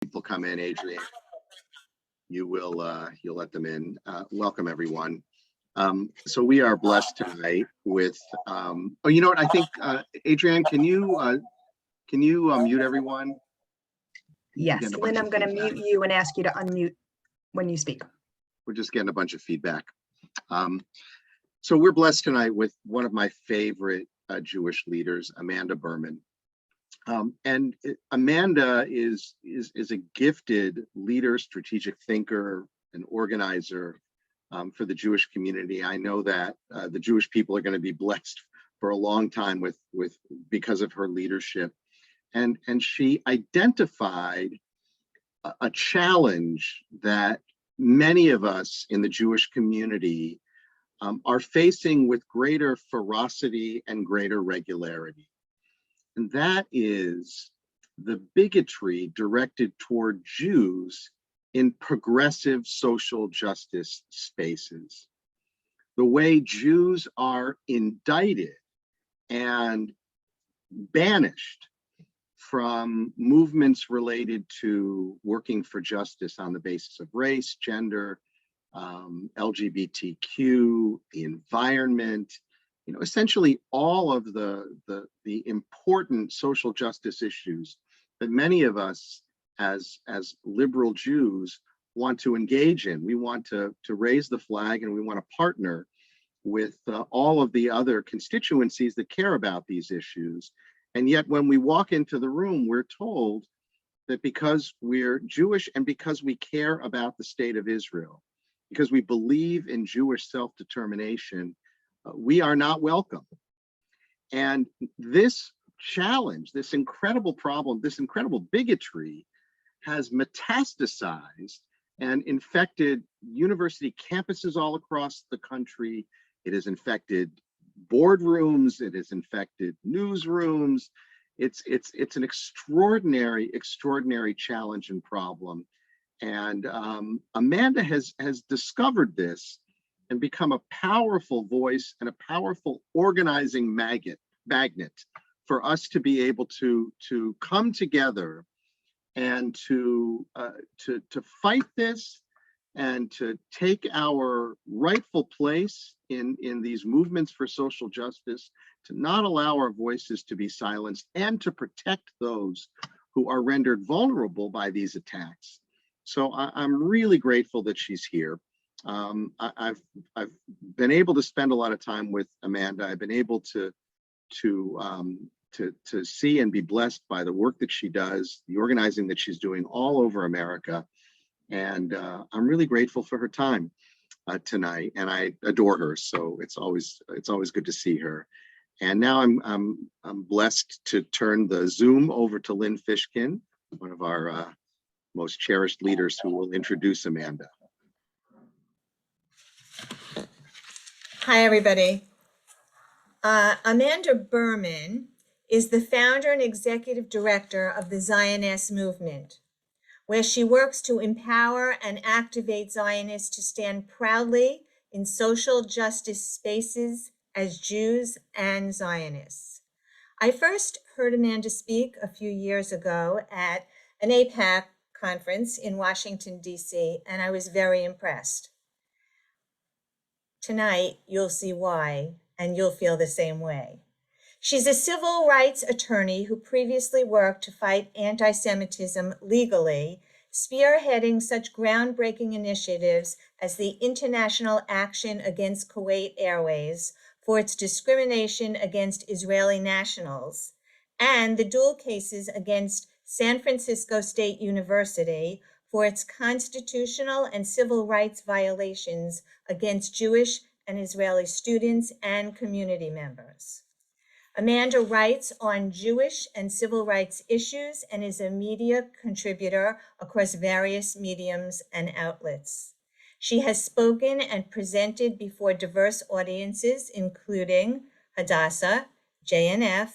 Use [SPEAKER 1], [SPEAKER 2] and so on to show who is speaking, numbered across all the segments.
[SPEAKER 1] People come in, Adrian, you'll let them in. Welcome everyone. So we are blessed tonight with oh, you know what, I think Adrian, can you mute everyone?
[SPEAKER 2] Yes, Lynn, I'm going to mute you and ask you to unmute when you speak.
[SPEAKER 1] We're just getting a bunch of feedback. So we're blessed tonight with one of my favorite Jewish leaders, Amanda Berman. And Amanda is a gifted leader, strategic thinker, and organizer for the Jewish community. I know that the Jewish people are going to be blessed for a long time because of her leadership. And she identified a challenge that many of us in the Jewish community are facing with greater ferocity and greater regularity. And that is the bigotry directed toward Jews in progressive social justice spaces. The way Jews are indicted and banished from movements related to working for justice on the basis of race, gender, LGBTQ, the environment, essentially all of the important social justice issues that many of us as liberal Jews want to engage in. We want to raise the flag, and we want to partner with all of the other constituencies that care about these issues. And yet when we walk into the room, we're told that because we're Jewish and because we care about the state of Israel, because we believe in Jewish self-determination, we are not welcome. And this challenge, this incredible problem, this incredible bigotry has metastasized and infected university campuses all across the country. It has infected boardrooms, it has infected newsrooms. It's an extraordinary challenge and problem. And Amanda has discovered this and become a powerful voice and a powerful organizing magnet for us to be able to come together and to fight this and to take our rightful place in these movements for social justice, to not allow our voices to be silenced, and to protect those who are rendered vulnerable by these attacks. So I'm really grateful that she's here. I've been able to spend a lot of time with Amanda. I've been able to see and be blessed by the work that she does, the organizing that she's doing all over America. And I'm really grateful for her time tonight, and I adore her. So it's always good to see her. And now I'm blessed to turn the Zoom over to Lynn Fishkin, one of our most cherished leaders, who will introduce Amanda.
[SPEAKER 3] Hi, everybody. Amanda Berman is the founder and executive director of the Zioness movement, where she works to empower and activate Zionists to stand proudly in social justice spaces as Jews and Zionists. I first heard Amanda speak a few years ago at an AIPAC conference in Washington, D.C., and I was very impressed. Tonight, you'll see why, and you'll feel the same way. She's a civil rights attorney who previously worked to fight anti-Semitism legally, spearheading such groundbreaking initiatives as the International Action Against Kuwait Airways for its discrimination against Israeli nationals, and the dual cases against San Francisco State University for its constitutional and civil rights violations against Jewish and Israeli students and community members. Amanda writes on Jewish and civil rights issues and is a media contributor across various mediums and outlets. She has spoken and presented before diverse audiences, including Hadassah, JNF,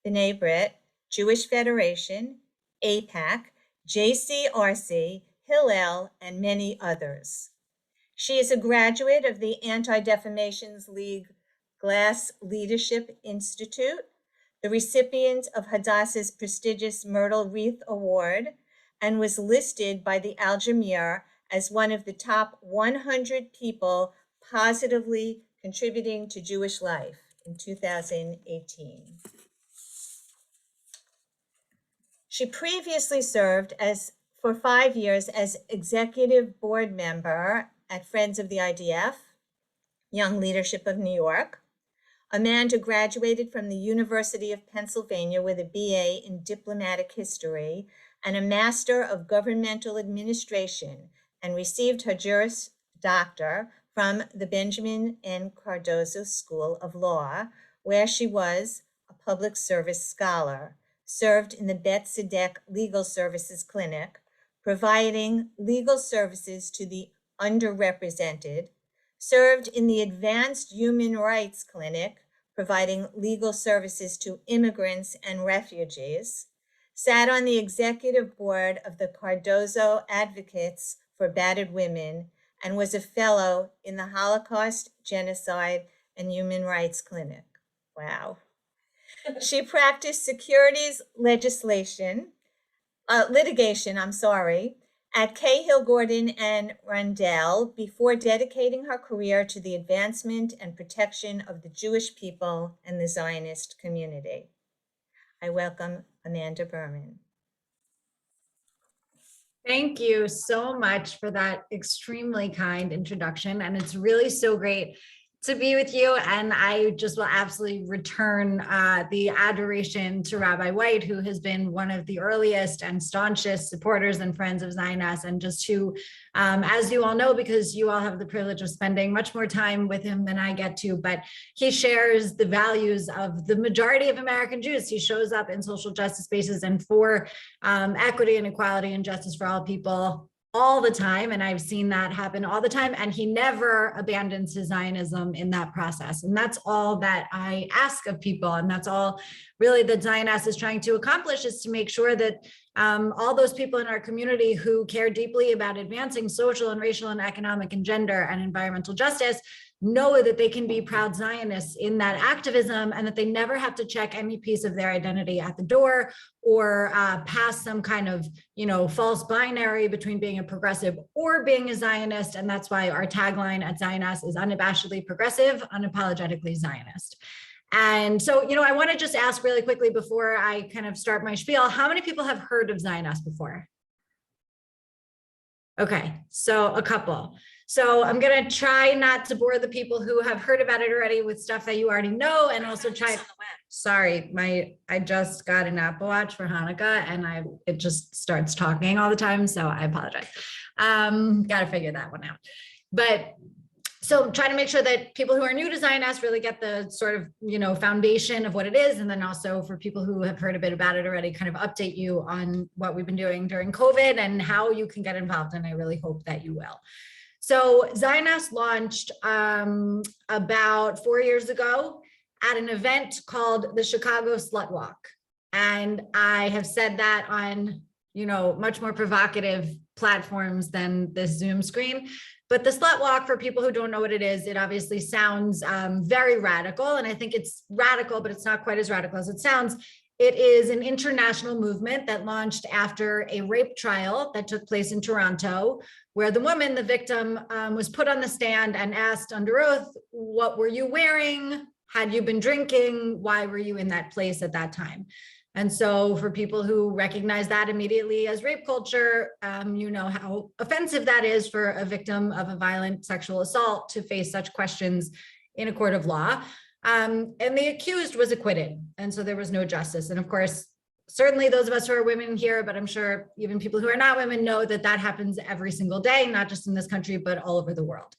[SPEAKER 3] B'nai B'rith, Jewish Federation, AIPAC, JCRC, Hillel, and many others. She is a graduate of the Anti-Defamation League Glass Leadership Institute, the recipient of Hadassah's prestigious Myrtle Wreath Award, and was listed by the Al Jazeera as one of the top 100 people positively contributing to Jewish life in 2018. She previously served for 5 years as executive board member at Friends of the IDF, Young Leadership of New York. Amanda graduated from the University of Pennsylvania with a BA in Diplomatic History and a Master of Governmental Administration, and received her Juris Doctor from the Benjamin N. Cardozo School of Law, where she was a public service scholar, served in the Bet Tzedek Legal Services Clinic, providing legal services to the underrepresented, served in the Advanced Human Rights Clinic, providing legal services to immigrants and refugees, sat on the executive board of the Cardozo Advocates for Battered Women, and was a fellow in the Holocaust, Genocide, and Human Rights Clinic. Wow. She practiced securities litigation, at Cahill, Gordon, and Rundell before dedicating her career to the advancement and protection of the Jewish people and the Zionist community. I welcome Amanda Berman.
[SPEAKER 4] Thank you so much for that extremely kind introduction. And it's really so great to be with you. And I just will absolutely return the adoration to Rabbi White, who has been one of the earliest and staunchest supporters and friends of Zioness, and just who, as you all know, because you all have the privilege of spending much more time with him than I get to, but he shares the values of the majority of American Jews. He shows up in social justice spaces and for equity and equality and justice for all people all the time. And I've seen that happen all the time. And he never abandons his Zionism in that process. And that's all that I ask of people. And that's all really that Zioness is trying to accomplish, is to make sure that all those people in our community who care deeply about advancing social and racial and economic and gender and environmental justice know that they can be proud Zionists in that activism, and that they never have to check any piece of their identity at the door or pass some kind of, false binary between being a progressive or being a Zionist. And that's why our tagline at Zioness is unabashedly progressive, unapologetically Zionist. And so, I want to just ask really quickly before I kind of start my spiel, how many people have heard of Zioness before? Okay, so a couple. So I'm going to try not to bore the people who have heard about it already with stuff that you already know, and also try. Sorry, I just got an Apple Watch for Hanukkah, and it just starts talking all the time, so I apologize. Got to figure that one out. But so trying to make sure that people who are new to Zioness really get the sort of, foundation of what it is. And then also for people who have heard a bit about it already, kind of update you on what we've been doing during COVID and how you can get involved. And I really hope that you will. So Zioness launched about 4 years ago at an event called the Chicago Slut Walk. And I have said that on, much more provocative platforms than this Zoom screen. But the Slut Walk, for people who don't know what it is, it obviously sounds very radical. And I think it's radical, but it's not quite as radical as it sounds. It is an international movement that launched after a rape trial that took place in Toronto, where the woman, the victim, was put on the stand and asked under oath, what were you wearing? Had you been drinking? Why were you in that place at that time? And so for people who recognize that immediately as rape culture, you know how offensive that is for a victim of a violent sexual assault to face such questions in a court of law. And the accused was acquitted. And so there was no justice. And of course, certainly those of us who are women here, but I'm sure even people who are not women know that that happens every single day, not just in this country, but all over the world.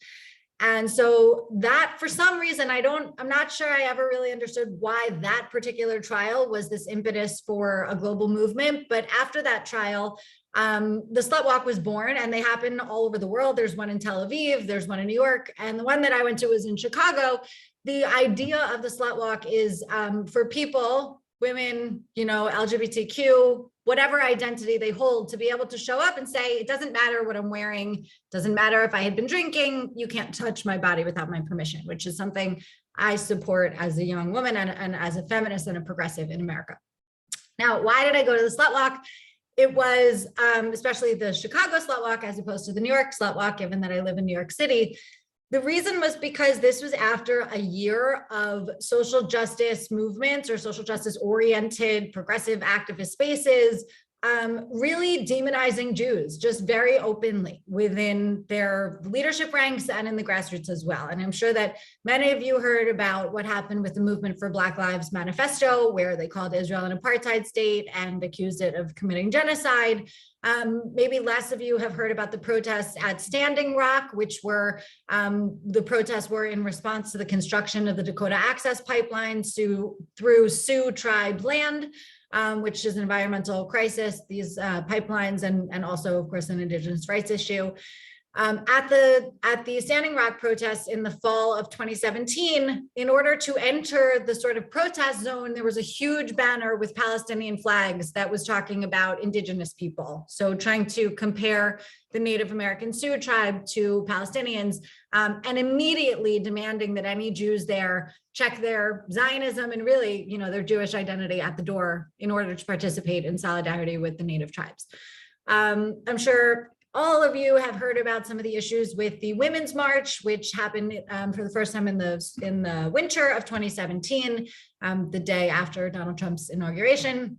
[SPEAKER 4] And so that, for some reason, I'm not sure I ever really understood why that particular trial was this impetus for a global movement. But after that trial, the Slut Walk was born, and they happen all over the world. There's one in Tel Aviv, there's one in New York, and the one that I went to was in Chicago. The idea of the Slut Walk is for people, women, LGBTQ, whatever identity they hold, to be able to show up and say, it doesn't matter what I'm wearing, doesn't matter if I had been drinking, you can't touch my body without my permission, which is something I support as a young woman and as a feminist and a progressive in America. Now, why did I go to the Slut Walk? it was especially the Chicago slut walk as opposed to the New York slut walk, given that I live in New York City. The reason was because this was after a year of social justice movements or social justice oriented progressive activist spaces really demonizing Jews just very openly within their leadership ranks and in the grassroots as well. And I'm sure that many of you heard about what happened with the Movement for Black Lives Manifesto, where they called Israel an apartheid state and accused it of committing genocide. Maybe less of you have heard about the protests at Standing Rock, which were, the protests were in response to the construction of the Dakota Access Pipeline through Sioux tribe land. Which is an environmental crisis, these pipelines, and also, of course, an Indigenous rights issue. At the Standing Rock protests in the fall of 2017, in order to enter the sort of protest zone, there was a huge banner with Palestinian flags that was talking about Indigenous people. So trying to compare the Native American Sioux tribe to Palestinians, and immediately demanding that any Jews there check their Zionism and really, their Jewish identity at the door in order to participate in solidarity with the Native tribes. I'm sure all of you have heard about some of the issues with the Women's March, which happened for the first time in the winter of 2017, the day after Donald Trump's inauguration.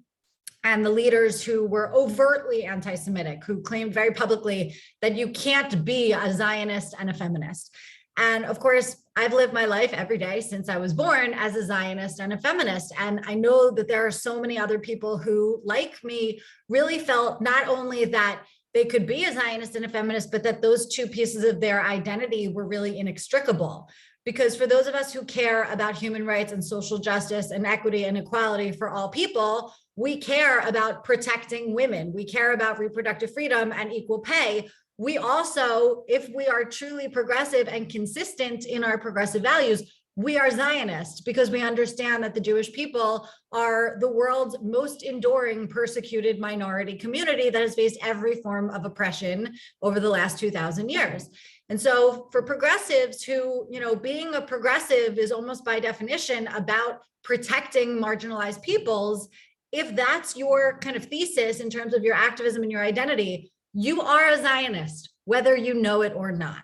[SPEAKER 4] And the leaders who were overtly anti-Semitic, who claimed very publicly that you can't be a Zionist and a feminist. And of course, I've lived my life every day since I was born as a Zionist and a feminist. And I know that there are so many other people who, like me, really felt not only that they could be a Zionist and a feminist, but that those two pieces of their identity were really inextricable. Because for those of us who care about human rights and social justice and equity and equality for all people, we care about protecting women. We care about reproductive freedom and equal pay. We also, if we are truly progressive and consistent in our progressive values, we are Zionist because we understand that the Jewish people are the world's most enduring persecuted minority community that has faced every form of oppression over the last 2,000 years. And so for progressives who, being a progressive is almost by definition about protecting marginalized peoples, if that's your kind of thesis in terms of your activism and your identity, you are a Zionist, whether you know it or not.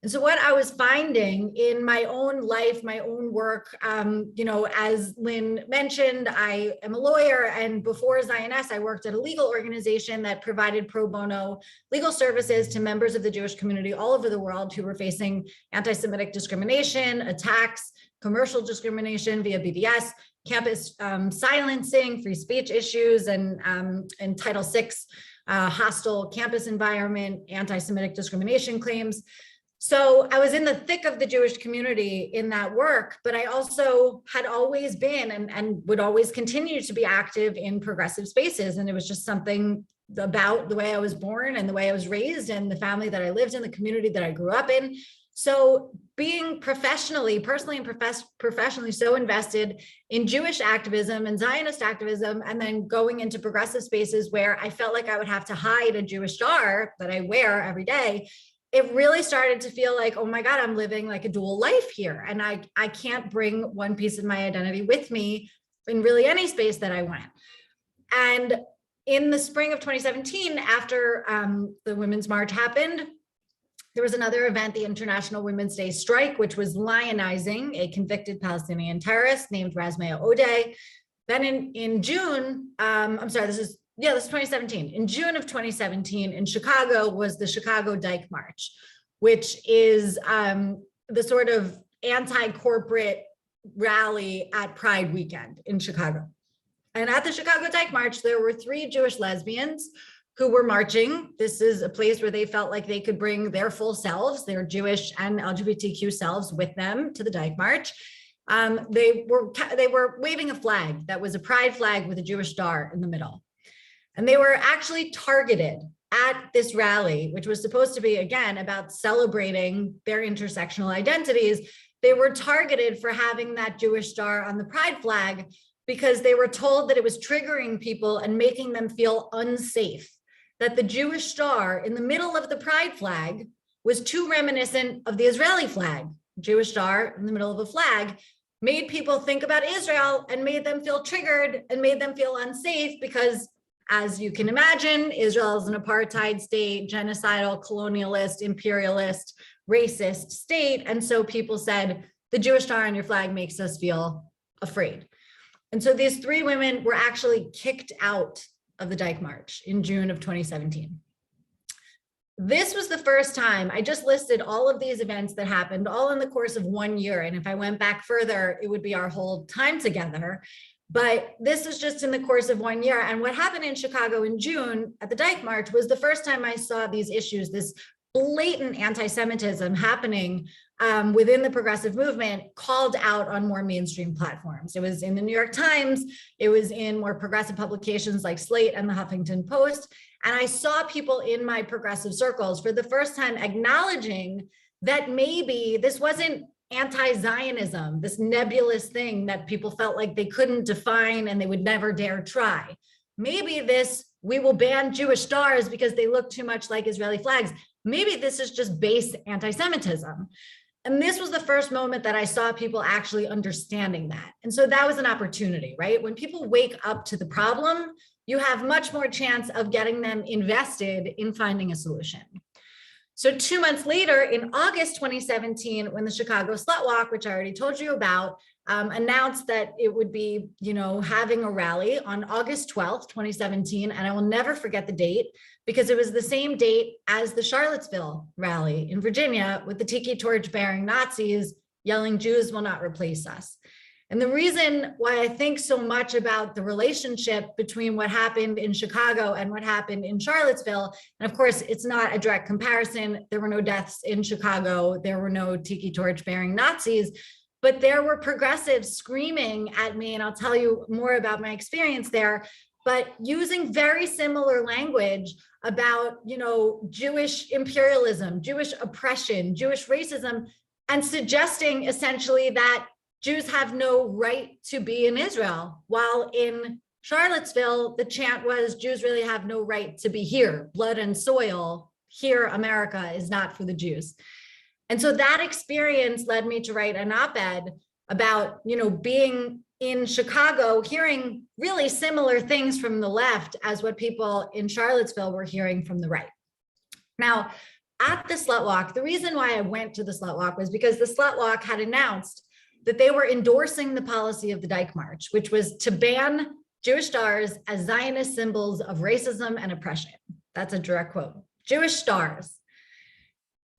[SPEAKER 4] And so what I was finding in my own life, my own work, as Lynn mentioned, I am a lawyer, and before Zioness, I worked at a legal organization that provided pro bono legal services to members of the Jewish community all over the world who were facing anti-Semitic discrimination, attacks, commercial discrimination via BDS, campus silencing, free speech issues, and Title VI hostile campus environment, anti-Semitic discrimination claims. So I was in the thick of the Jewish community in that work, but I also had always been and would always continue to be active in progressive spaces. And it was just something about the way I was born and the way I was raised and the family that I lived in, the community that I grew up in. So being personally and professionally so invested in Jewish activism and Zionist activism, and then going into progressive spaces where I felt like I would have to hide a Jewish star that I wear every day, it really started to feel like, oh my God, I'm living like a dual life here. And I can't bring one piece of my identity with me in really any space that I went. And in the spring of 2017, after the Women's March happened, there was another event, the International Women's Day strike, which was lionizing a convicted Palestinian terrorist named Razmea Odeh. Then in June, this is 2017. In June of 2017 in Chicago was the Chicago Dyke March, which is the sort of anti-corporate rally at Pride weekend in Chicago. And at the Chicago Dyke March, there were 3 Jewish lesbians who were marching. This is a place where they felt like they could bring their full selves, their Jewish and LGBTQ selves with them to the Dyke March. They were waving a flag that was a pride flag with a Jewish star in the middle. And they were actually targeted at this rally, which was supposed to be, again, about celebrating their intersectional identities. They were targeted for having that Jewish star on the pride flag because they were told that it was triggering people and making them feel unsafe, that the Jewish star in the middle of the pride flag was too reminiscent of the Israeli flag. Jewish star in the middle of a flag made people think about Israel and made them feel triggered and made them feel unsafe because as you can imagine, Israel is an apartheid state, genocidal, colonialist, imperialist, racist state. And so people said, the Jewish star on your flag makes us feel afraid. And so these three women were actually kicked out of the Dyke March in June of 2017. This was the first time. I just listed all of these events that happened all in the course of 1 year. And if I went back further, it would be our whole time together. But this was just in the course of 1 year. And what happened in Chicago in June at the Dyke March was the first time I saw these issues, this blatant anti-Semitism happening within the progressive movement, called out on more mainstream platforms. It was in the New York Times, it was in more progressive publications like Slate and the Huffington Post. And I saw people in my progressive circles for the first time acknowledging that maybe this wasn't anti-Zionism, this nebulous thing that people felt like they couldn't define and they would never dare try. Maybe this, we will ban Jewish stars because they look too much like Israeli flags. Maybe this is just base anti-Semitism. And this was the first moment that I saw people actually understanding that. And so that was an opportunity, right? When people wake up to the problem, you have much more chance of getting them invested in finding a solution. So 2 months later, in August 2017, when the Chicago Slut Walk, which I already told you about, announced that it would be, having a rally on August 12th, 2017, and I will never forget the date because it was the same date as the Charlottesville rally in Virginia with the tiki torch bearing Nazis yelling, "Jews will not replace us." And the reason why I think so much about the relationship between what happened in Chicago and what happened in Charlottesville, and of course, it's not a direct comparison. There were no deaths in Chicago. There were no tiki torch bearing Nazis, but there were progressives screaming at me, and I'll tell you more about my experience there, but using very similar language about, Jewish imperialism, Jewish oppression, Jewish racism, and suggesting essentially that Jews have no right to be in Israel, while in Charlottesville, the chant was Jews really have no right to be here, blood and soil, here America is not for the Jews. And so that experience led me to write an op-ed about, being in Chicago, hearing really similar things from the left as what people in Charlottesville were hearing from the right. Now, at the Slut Walk, the reason why I went to the Slut Walk was because the Slut Walk had announced that they were endorsing the policy of the Dyke March, which was to ban Jewish stars as Zionist symbols of racism and oppression. That's a direct quote, Jewish stars.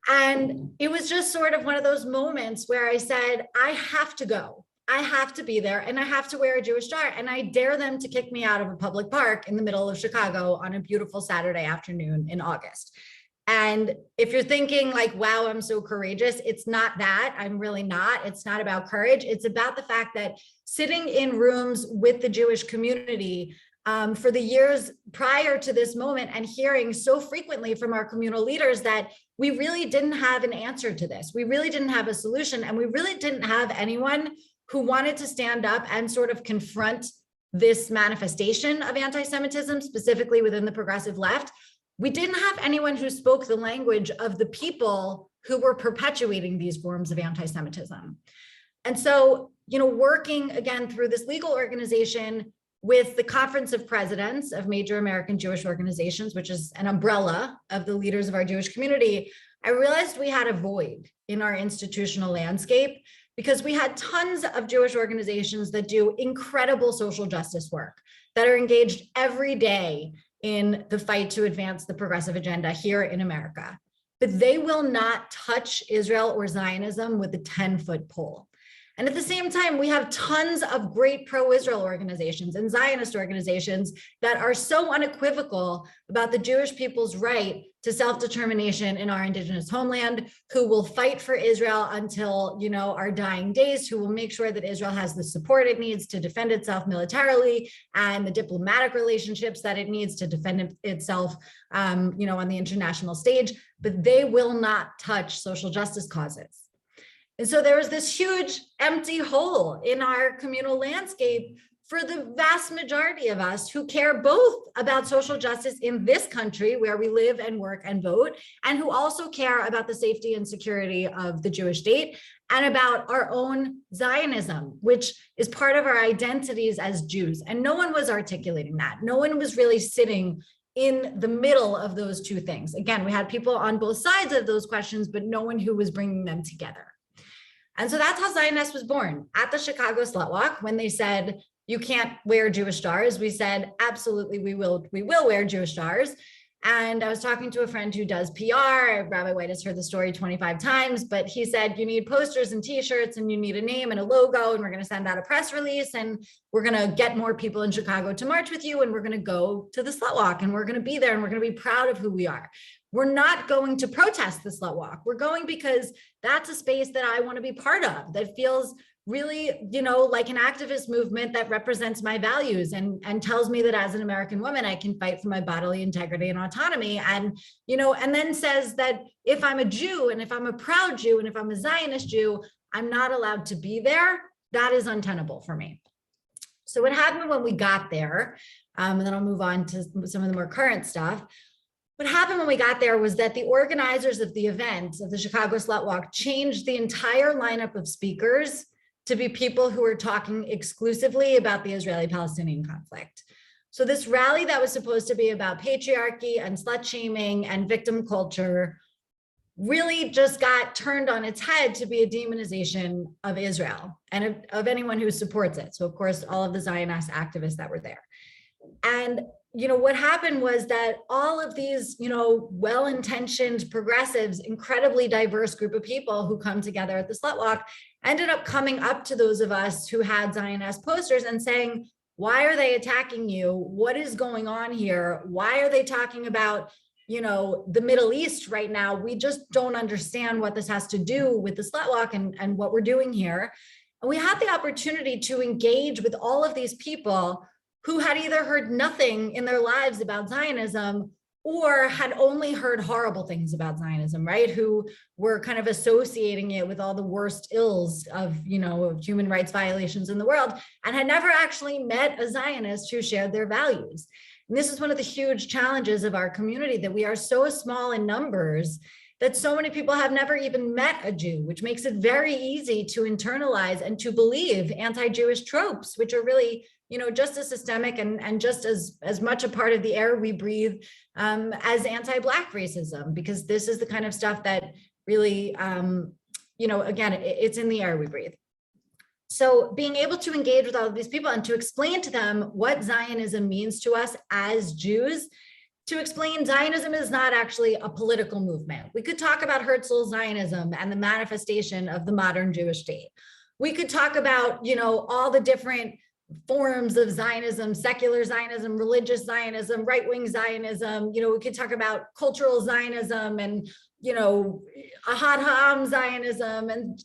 [SPEAKER 4] And it was just sort of one of those moments where I said, I have to go. I have to be there and I have to wear a Jewish star. And I dare them to kick me out of a public park in the middle of Chicago on a beautiful Saturday afternoon in August. And if you're thinking like, wow, I'm so courageous, it's not that. I'm really not. It's not about courage. It's about the fact that sitting in rooms with the Jewish community for the years prior to this moment and hearing so frequently from our communal leaders that we really didn't have an answer to this. We really didn't have a solution. And we really didn't have anyone who wanted to stand up and sort of confront this manifestation of anti-Semitism, specifically within the progressive left. We didn't have anyone who spoke the language of the people who were perpetuating these forms of anti-Semitism. And so, working again through this legal organization with the Conference of Presidents of Major American Jewish Organizations, which is an umbrella of the leaders of our Jewish community, I realized we had a void in our institutional landscape because we had tons of Jewish organizations that do incredible social justice work, that are engaged every day in the fight to advance the progressive agenda here in America. But they will not touch Israel or Zionism with a 10-foot pole. And at the same time, we have tons of great pro-Israel organizations and Zionist organizations that are so unequivocal about the Jewish people's right to self-determination in our indigenous homeland, who will fight for Israel until, our dying days, who will make sure that Israel has the support it needs to defend itself militarily and the diplomatic relationships that it needs to defend itself, on the international stage, but they will not touch social justice causes. And so there was this huge empty hole in our communal landscape for the vast majority of us who care both about social justice in this country where we live and work and vote, and who also care about the safety and security of the Jewish state and about our own Zionism, which is part of our identities as Jews. And no one was articulating that. No one was really sitting in the middle of those two things. Again, we had people on both sides of those questions, but no one who was bringing them together. And so that's how Zioness was born. At the Chicago Slut Walk, when they said, you can't wear Jewish stars, we said, absolutely, we will wear Jewish stars. And I was talking to a friend who does PR. Rabbi White has heard the story 25 times, but he said, you need posters and t-shirts and you need a name and a logo, and we're going to send out a press release, and we're going to get more people in Chicago to march with you, and we're going to go to the Slut Walk, and we're going to be there, and we're going to be proud of who we are. We're not going to protest the Slut Walk. We're going because that's a space that I want to be part of, that feels really, like an activist movement that represents my values and tells me that as an American woman, I can fight for my bodily integrity and autonomy. And, and then says that if I'm a Jew, and if I'm a proud Jew, and if I'm a Zionist Jew, I'm not allowed to be there. That is untenable for me. So what happened when we got there, and then I'll move on to some of the more current stuff. What happened when we got there was that the organizers of the event, of the Chicago Slut Walk, changed the entire lineup of speakers to be people who were talking exclusively about the Israeli-Palestinian conflict. So this rally that was supposed to be about patriarchy and slut shaming and victim culture really just got turned on its head to be a demonization of Israel and of anyone who supports it. So of course, all of the Zionist activists that were there. And what happened was that all of these, well-intentioned progressives, incredibly diverse group of people who come together at the Slut Walk, ended up coming up to those of us who had Zionist posters and saying, why are they attacking you? What is going on here? Why are they talking about, the Middle East right now? We just don't understand what this has to do with the Slut Walk and what we're doing here. And we had the opportunity to engage with all of these people who had either heard nothing in their lives about Zionism or had only heard horrible things about Zionism, right? Who were kind of associating it with all the worst ills of, of human rights violations in the world, and had never actually met a Zionist who shared their values. And this is one of the huge challenges of our community, that we are so small in numbers that so many people have never even met a Jew, which makes it very easy to internalize and to believe anti-Jewish tropes, which are really just as systemic and just as much a part of the air we breathe as anti-Black racism, because this is the kind of stuff that really, again, it's in the air we breathe. So being able to engage with all of these people and to explain to them what Zionism means to us as Jews, to explain Zionism is not actually a political movement. We could talk about Herzl's Zionism and the manifestation of the modern Jewish state. We could talk about, all the different forms of Zionism, secular Zionism, religious Zionism, right-wing Zionism. We could talk about cultural Zionism and, Ahad Ha'am Zionism and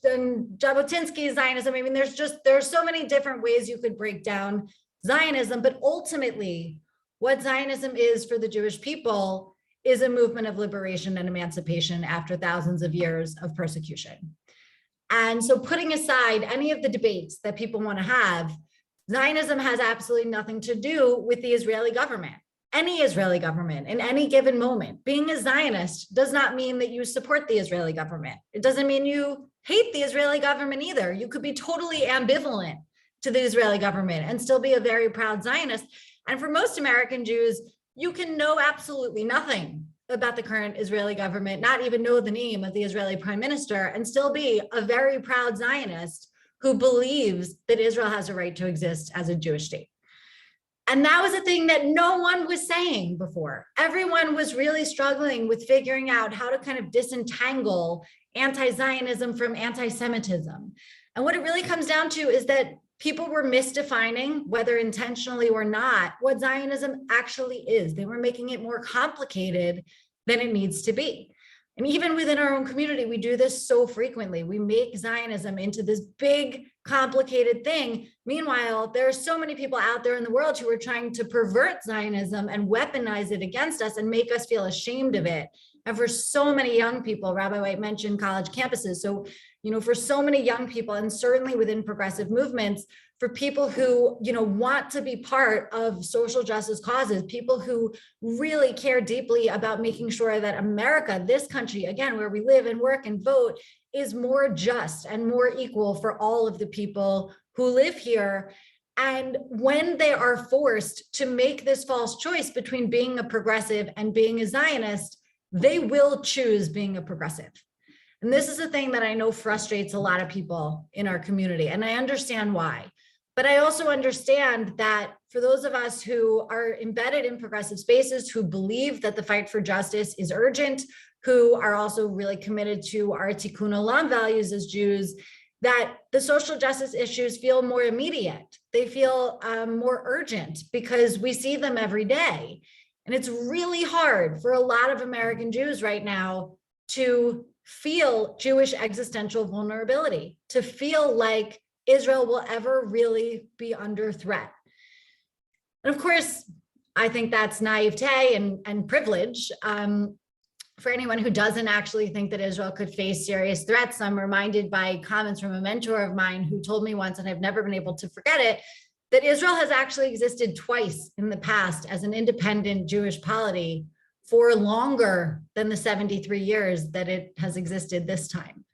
[SPEAKER 4] Jabotinsky Zionism. I mean, there's so many different ways you could break down Zionism, but ultimately what Zionism is for the Jewish people is a movement of liberation and emancipation after thousands of years of persecution. And so putting aside any of the debates that people want to have, Zionism has absolutely nothing to do with the Israeli government. Any Israeli government in any given moment. Being a Zionist does not mean that you support the Israeli government. It doesn't mean you hate the Israeli government either. You could be totally ambivalent to the Israeli government and still be a very proud Zionist. And for most American Jews, you can know absolutely nothing about the current Israeli government, not even know the name of the Israeli prime minister, and still be a very proud Zionist who believes that Israel has a right to exist as a Jewish state. And that was a thing that no one was saying before. Everyone was really struggling with figuring out how to kind of disentangle anti-Zionism from anti-Semitism. And what it really comes down to is that people were misdefining, whether intentionally or not, what Zionism actually is. They were making it more complicated than it needs to be. And even within our own community, we do this so frequently. We make Zionism into this big, complicated thing. Meanwhile, there are so many people out there in the world who are trying to pervert Zionism and weaponize it against us and make us feel ashamed of it. And for so many young people, Rabbi White mentioned college campuses. So, for so many young people, and certainly within progressive movements, for people who, want to be part of social justice causes, people who really care deeply about making sure that America, this country, again, where we live and work and vote, is more just and more equal for all of the people who live here. And when they are forced to make this false choice between being a progressive and being a Zionist, they will choose being a progressive. And this is a thing that I know frustrates a lot of people in our community, and I understand why. But I also understand that for those of us who are embedded in progressive spaces, who believe that the fight for justice is urgent, who are also really committed to our tikkun olam values as Jews, that the social justice issues feel more immediate. They feel more urgent because we see them every day. And it's really hard for a lot of American Jews right now to feel Jewish existential vulnerability, to feel like Israel will ever really be under threat. And of course, I think that's naivete and privilege. For anyone who doesn't actually think that Israel could face serious threats, I'm reminded by comments from a mentor of mine who told me once, and I've never been able to forget it, that Israel has actually existed twice in the past as an independent Jewish polity for longer than the 73 years that it has existed this time.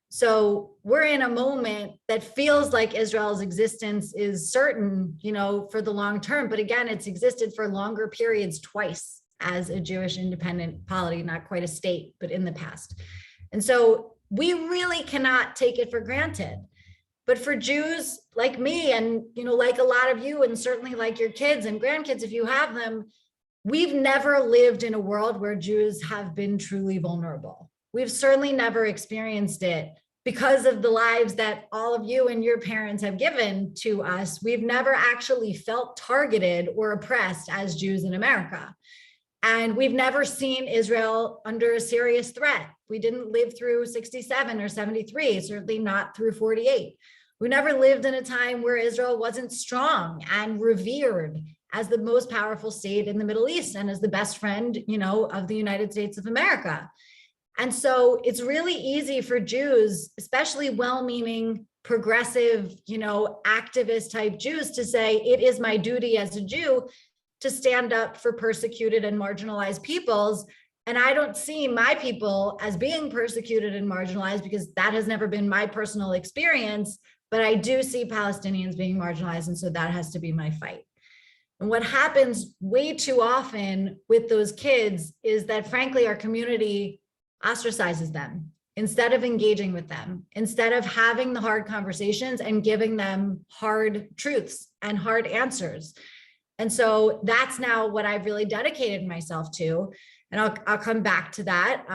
[SPEAKER 4] So we're in a moment that feels like Israel's existence is certain, for the long term. But again, it's existed for longer periods twice as a Jewish independent polity, not quite a state, but in the past. And so we really cannot take it for granted. But for Jews like me and, like a lot of you, and certainly like your kids and grandkids, if you have them, we've never lived in a world where Jews have been truly vulnerable. We've certainly never experienced it because of the lives that all of you and your parents have given to us. We've never actually felt targeted or oppressed as Jews in America. And we've never seen Israel under a serious threat. We didn't live through 67 or 73, certainly not through 48. We never lived in a time where Israel wasn't strong and revered as the most powerful state in the Middle East and as the best friend, of the United States of America. And so it's really easy for Jews, especially well-meaning, progressive, activist type Jews, to say, it is my duty as a Jew to stand up for persecuted and marginalized peoples. And I don't see my people as being persecuted and marginalized because that has never been my personal experience, but I do see Palestinians being marginalized. And so that has to be my fight. And what happens way too often with those kids is that, frankly, our community ostracizes them instead of engaging with them, instead of having the hard conversations and giving them hard truths and hard answers. And so that's now what I've really dedicated myself to. And I'll come back to that,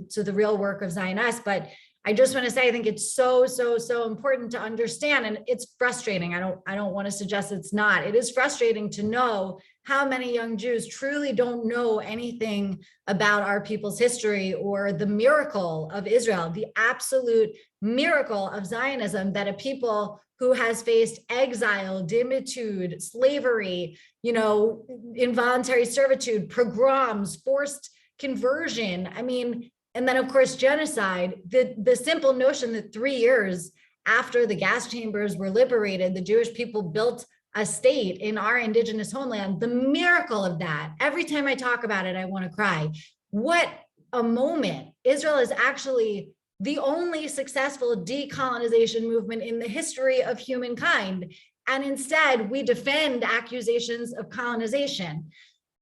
[SPEAKER 4] to the real work of Zioness. But I just want to say, I think it's so important to understand, and it's frustrating. I don't want to suggest it's not. It is frustrating to know how many young Jews truly don't know anything about our people's history or the miracle of Israel, the absolute miracle of Zionism, that a people who has faced exile, dimitude, slavery, involuntary servitude, pogroms, forced conversion. And then of course, genocide, the simple notion that 3 years after the gas chambers were liberated, the Jewish people built a state in our indigenous homeland, the miracle of that. Every time I talk about it, I want to cry. What a moment. Israel is actually the only successful decolonization movement in the history of humankind. And instead, we defend accusations of colonization.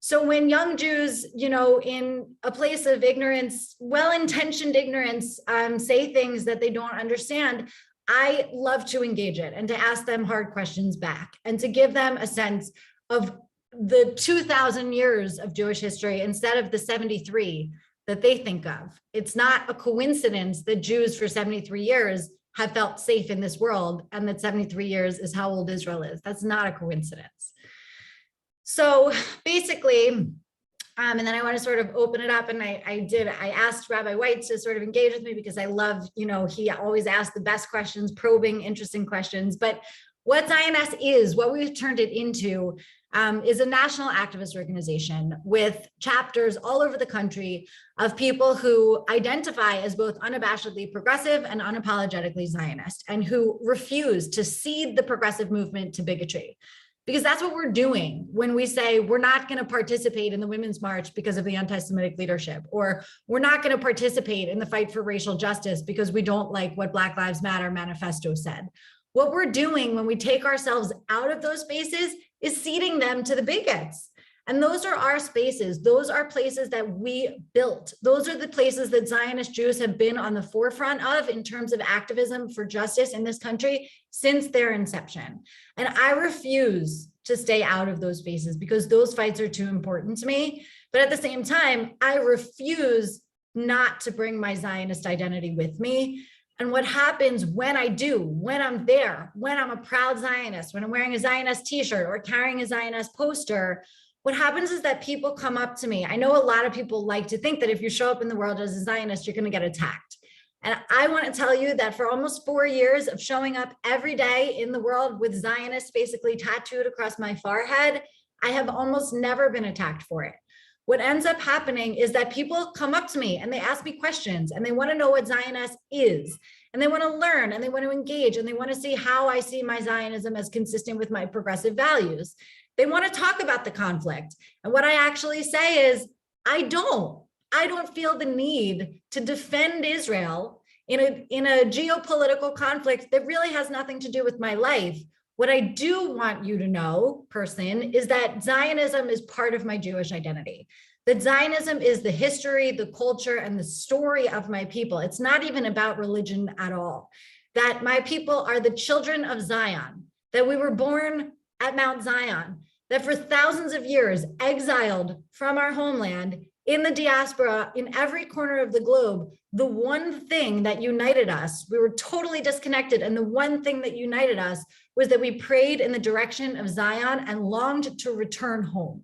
[SPEAKER 4] So when young Jews, in a place of ignorance, well-intentioned ignorance, say things that they don't understand, I love to engage it and to ask them hard questions back and to give them a sense of the 2,000 years of Jewish history instead of the 73 that they think of. It's not a coincidence that Jews for 73 years have felt safe in this world and that 73 years is how old Israel is. That's not a coincidence. So basically, and then I want to sort of open it up, and I asked Rabbi White to sort of engage with me because I love, he always asks the best questions, probing, interesting questions. But What Zioness is, what we've turned it into, is a national activist organization with chapters all over the country of people who identify as both unabashedly progressive and unapologetically Zionist, and who refuse to cede the progressive movement to bigotry. Because that's what we're doing when we say we're not going to participate in the Women's March because of the anti-Semitic leadership, or we're not going to participate in the fight for racial justice because we don't like what Black Lives Matter manifesto said. What we're doing when we take ourselves out of those spaces is ceding them to the bigots. And those are our spaces. Those are places that we built. Those are the places that Zionist Jews have been on the forefront of in terms of activism for justice in this country since their inception. And I refuse to stay out of those spaces because those fights are too important to me. But at the same time, I refuse not to bring my Zionist identity with me. And what happens when I do, when I'm there, when I'm a proud Zionist, when I'm wearing a Zionist t-shirt or carrying a Zionist poster, what happens is that people come up to me. I know a lot of people like to think that if you show up in the world as a Zionist, you're going to get attacked. And I want to tell you that for almost 4 years of showing up every day in the world with Zionist basically tattooed across my forehead, I have almost never been attacked for it. What ends up happening is that people come up to me and they ask me questions and they want to know what Zioness is, and they want to learn and they want to engage and they want to see how I see my Zionism as consistent with my progressive values. They want to talk about the conflict. And what I actually say is, I don't feel the need to defend Israel in a geopolitical conflict that really has nothing to do with my life. What I do want you to know, person, is that Zionism is part of my Jewish identity. That Zionism is the history, the culture, and the story of my people. It's not even about religion at all. That my people are the children of Zion, that we were born at Mount Zion, that for thousands of years, exiled from our homeland, in the diaspora, in every corner of the globe, the one thing that united us, we were totally disconnected, and the one thing that united us was that we prayed in the direction of Zion and longed to return home.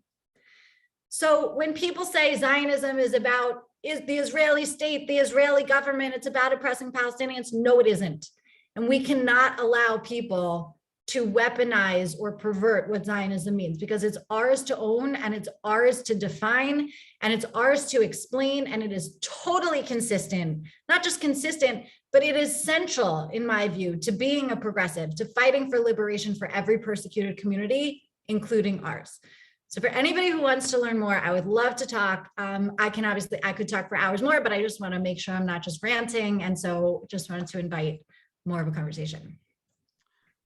[SPEAKER 4] So when people say Zionism is about the Israeli state, the Israeli government, it's about oppressing Palestinians, no, it isn't. And we cannot allow people to weaponize or pervert what Zionism means, because it's ours to own and it's ours to define and it's ours to explain, and it is totally consistent, not just consistent, but it is central, in my view, to being a progressive, to fighting for liberation for every persecuted community, including ours. So for anybody who wants to learn more, I would love to talk. I could talk for hours more, but I just want to make sure I'm not just ranting. And so just wanted to invite more of a conversation.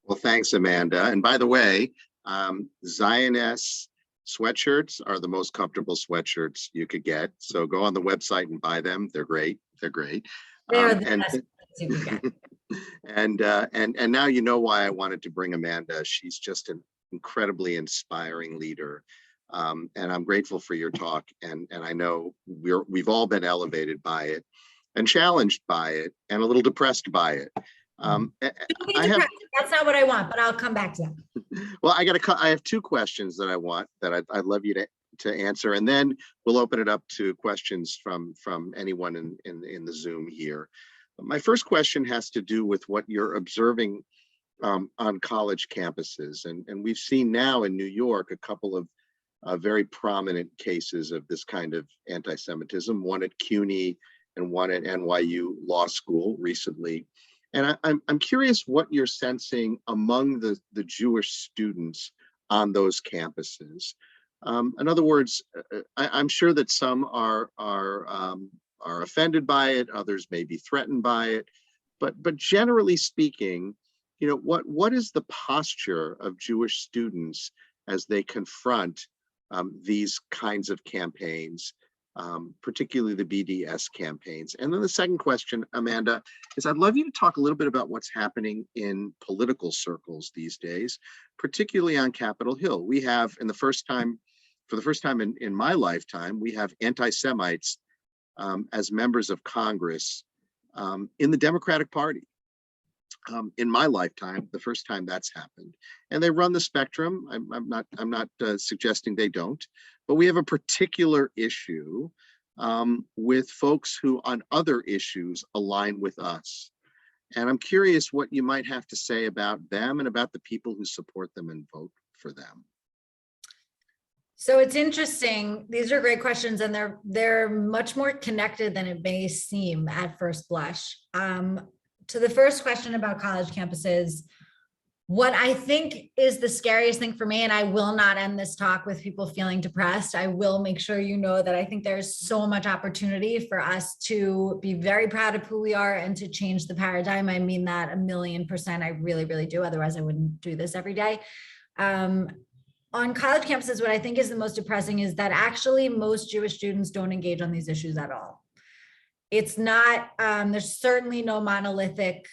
[SPEAKER 1] Well, thanks, Amanda. And by the way, Zioness sweatshirts are the most comfortable sweatshirts you could get. So go on the website and buy them. They're great. They're great.
[SPEAKER 4] They are the best you can get.
[SPEAKER 1] And now you know why I wanted to bring Amanda. She's just an incredibly inspiring leader. And I'm grateful for your talk. And I know we've all been elevated by it and challenged by it and a little depressed by it.
[SPEAKER 4] That's not what I want, but I'll come back to that.
[SPEAKER 1] Well, I have two questions that I want that I'd love you to answer, and then we'll open it up to questions from anyone in the Zoom here. My first question has to do with what you're observing on college campuses, and we've seen now in New York a couple of very prominent cases of this kind of anti-Semitism, one at CUNY and one at NYU Law School recently. And I'm curious what you're sensing among the Jewish students on those campuses. In other words, I'm sure that some are offended by it, others may be threatened by it, but generally speaking, you know, what is the posture of Jewish students as they confront these kinds of campaigns? Particularly the BDS campaigns. And then the second question, Amanda, is I'd love you to talk a little bit about what's happening in political circles these days, particularly on Capitol Hill. We have, for the first time in my lifetime, we have anti-Semites as members of Congress in the Democratic Party. In my lifetime, the first time that's happened, and they run the spectrum. I'm not suggesting they don't, but we have a particular issue with folks who on other issues align with us. And I'm curious what you might have to say about them and about the people who support them and vote for them.
[SPEAKER 4] So it's interesting. These are great questions, and they're much more connected than it may seem at first blush. To the first question about college campuses, what I think is the scariest thing for me, and I will not end this talk with people feeling depressed. I will make sure you know that I think there's so much opportunity for us to be very proud of who we are and to change the paradigm. I mean that 1,000,000%. I really, really do. Otherwise, I wouldn't do this every day. On college campuses, what I think is the most depressing is that actually most Jewish students don't engage on these issues at all. It's not, there's certainly no monolithic,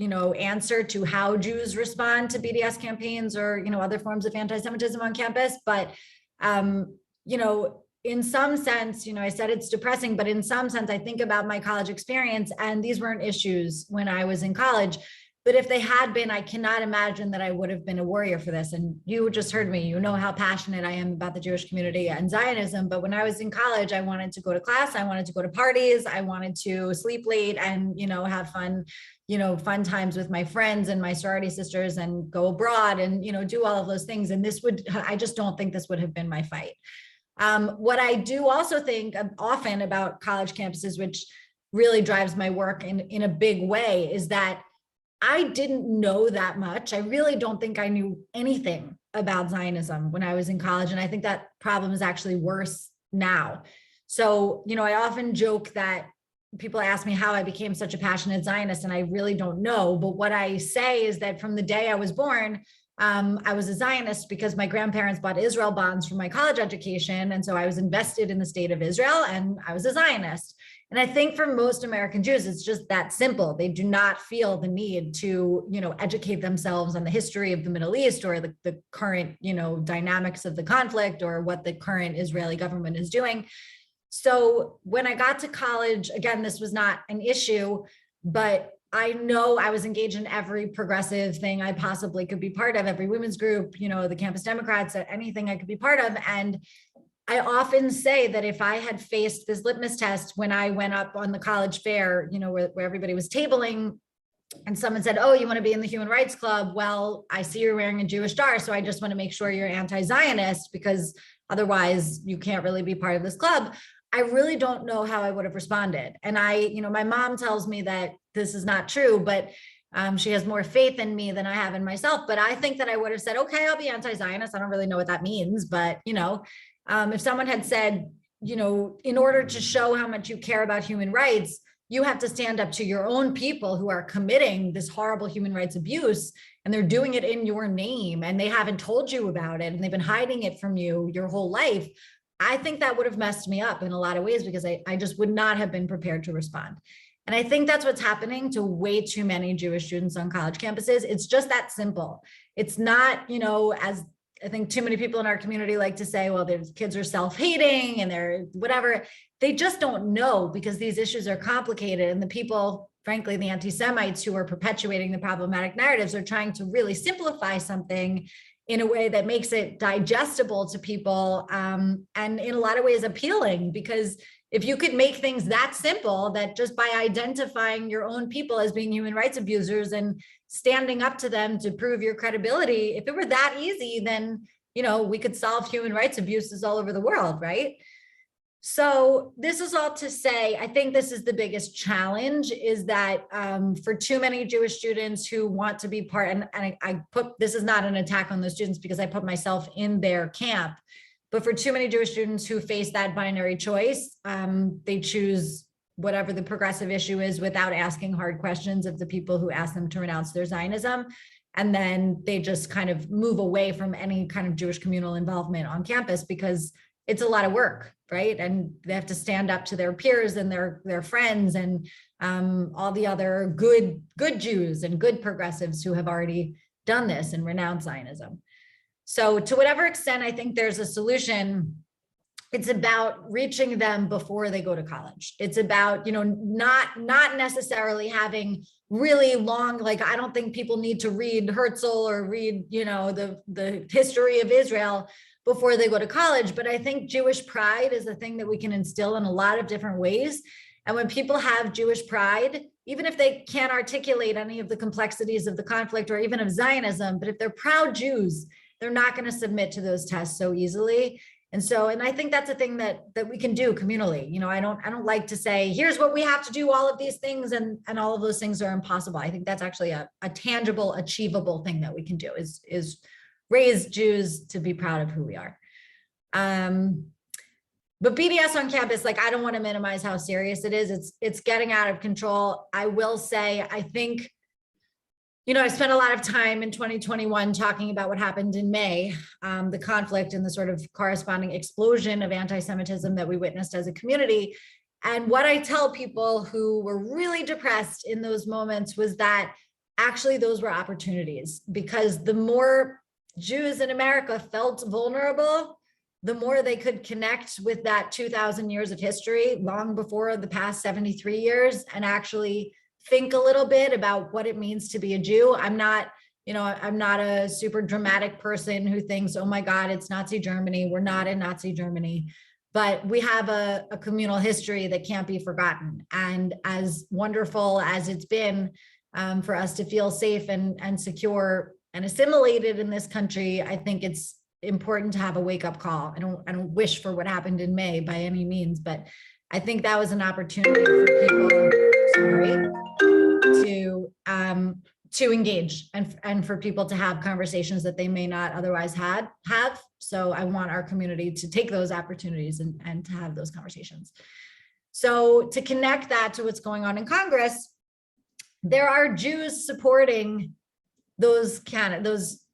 [SPEAKER 4] answer to how Jews respond to BDS campaigns or, other forms of anti-Semitism on campus. But, in some sense, I said it's depressing, but in some sense, I think about my college experience, and these weren't issues when I was in college. But if they had been, I cannot imagine that I would have been a warrior for this. And you just heard me, you know how passionate I am about the Jewish community and Zionism. But when I was in college, I wanted to go to class. I wanted to go to parties. I wanted to sleep late and, have fun, fun times with my friends and my sorority sisters and go abroad and, do all of those things. And I just don't think this would have been my fight. What I do also think often about college campuses, which really drives my work in a big way, is that I didn't know that much. I really don't think I knew anything about Zionism when I was in college. And I think that problem is actually worse now. So, I often joke that people ask me how I became such a passionate Zionist, and I really don't know. But what I say is that from the day I was born, I was a Zionist because my grandparents bought Israel bonds for my college education. And so I was invested in the state of Israel, and I was a Zionist. And I think for most American Jews, it's just that simple. They do not feel the need to, educate themselves on the history of the Middle East or the current, dynamics of the conflict or what the current Israeli government is doing. So when I got to college, again, this was not an issue, but I know I was engaged in every progressive thing I possibly could be part of, every women's group, the Campus Democrats, anything I could be part of. And I often say that if I had faced this litmus test when I went up on the college fair, where everybody was tabling and someone said, oh, you want to be in the Human Rights Club? Well, I see you're wearing a Jewish star, so I just want to make sure you're anti-Zionist because otherwise you can't really be part of this club. I really don't know how I would have responded. And my mom tells me that this is not true, but she has more faith in me than I have in myself. But I think that I would have said, okay, I'll be anti-Zionist. I don't really know what that means, but, if someone had said, in order to show how much you care about human rights, you have to stand up to your own people who are committing this horrible human rights abuse, and they're doing it in your name, and they haven't told you about it, and they've been hiding it from you your whole life. I think that would have messed me up in a lot of ways because I just would not have been prepared to respond. And I think that's what's happening to way too many Jewish students on college campuses. It's just that simple. It's not, as I think too many people in our community like to say, well, their kids are self-hating and they're whatever. They just don't know because these issues are complicated. And the people, frankly, the anti-Semites who are perpetuating the problematic narratives are trying to really simplify something in a way that makes it digestible to people and in a lot of ways appealing, because if you could make things that simple, that just by identifying your own people as being human rights abusers and standing up to them to prove your credibility, if it were that easy, then, we could solve human rights abuses all over the world, right? So this is all to say, I think this is the biggest challenge, is that for too many Jewish students who want to be part, and I put, this is not an attack on those students because I put myself in their camp, but for too many Jewish students who face that binary choice, they choose whatever the progressive issue is without asking hard questions of the people who ask them to renounce their Zionism. And then they just kind of move away from any kind of Jewish communal involvement on campus because it's a lot of work, right? And they have to stand up to their peers and their friends and all the other good Jews and good progressives who have already done this and renounced Zionism. So to whatever extent I think there's a solution, it's about reaching them before they go to college. It's about, not necessarily having really long, like, I don't think people need to read Herzl or read, the history of Israel before they go to college. But I think Jewish pride is a thing that we can instill in a lot of different ways. And when people have Jewish pride, even if they can't articulate any of the complexities of the conflict or even of Zionism, but if they're proud Jews, they're not going to submit to those tests so easily. And so, and I think that's a thing that we can do communally. You know, I don't like to say, here's what we have to do, all of these things, and all of those things are impossible. I think that's actually a tangible, achievable thing that we can do is raise Jews to be proud of who we are. But BDS on campus, like, I don't want to minimize how serious it is. It's getting out of control. I will say, I think, you know, I spent a lot of time in 2021 talking about what happened in May, the conflict and the sort of corresponding explosion of anti-Semitism that we witnessed as a community. And what I tell people who were really depressed in those moments was that actually those were opportunities, because the more Jews in America felt vulnerable, the more they could connect with that 2,000 years of history long before the past 73 years and actually think a little bit about what it means to be a Jew. I'm not a super dramatic person who thinks, oh my God, it's Nazi Germany. We're not in Nazi Germany, but we have a communal history that can't be forgotten. And as wonderful as it's been for us to feel safe and secure and assimilated in this country, I think it's important to have a wake-up call. I don't wish for what happened in May by any means, but I think that was an opportunity for people, to engage and for people to have conversations that they may not otherwise have. So I want our community to take those opportunities and to have those conversations. So to connect that to what's going on in Congress, there are Jews supporting those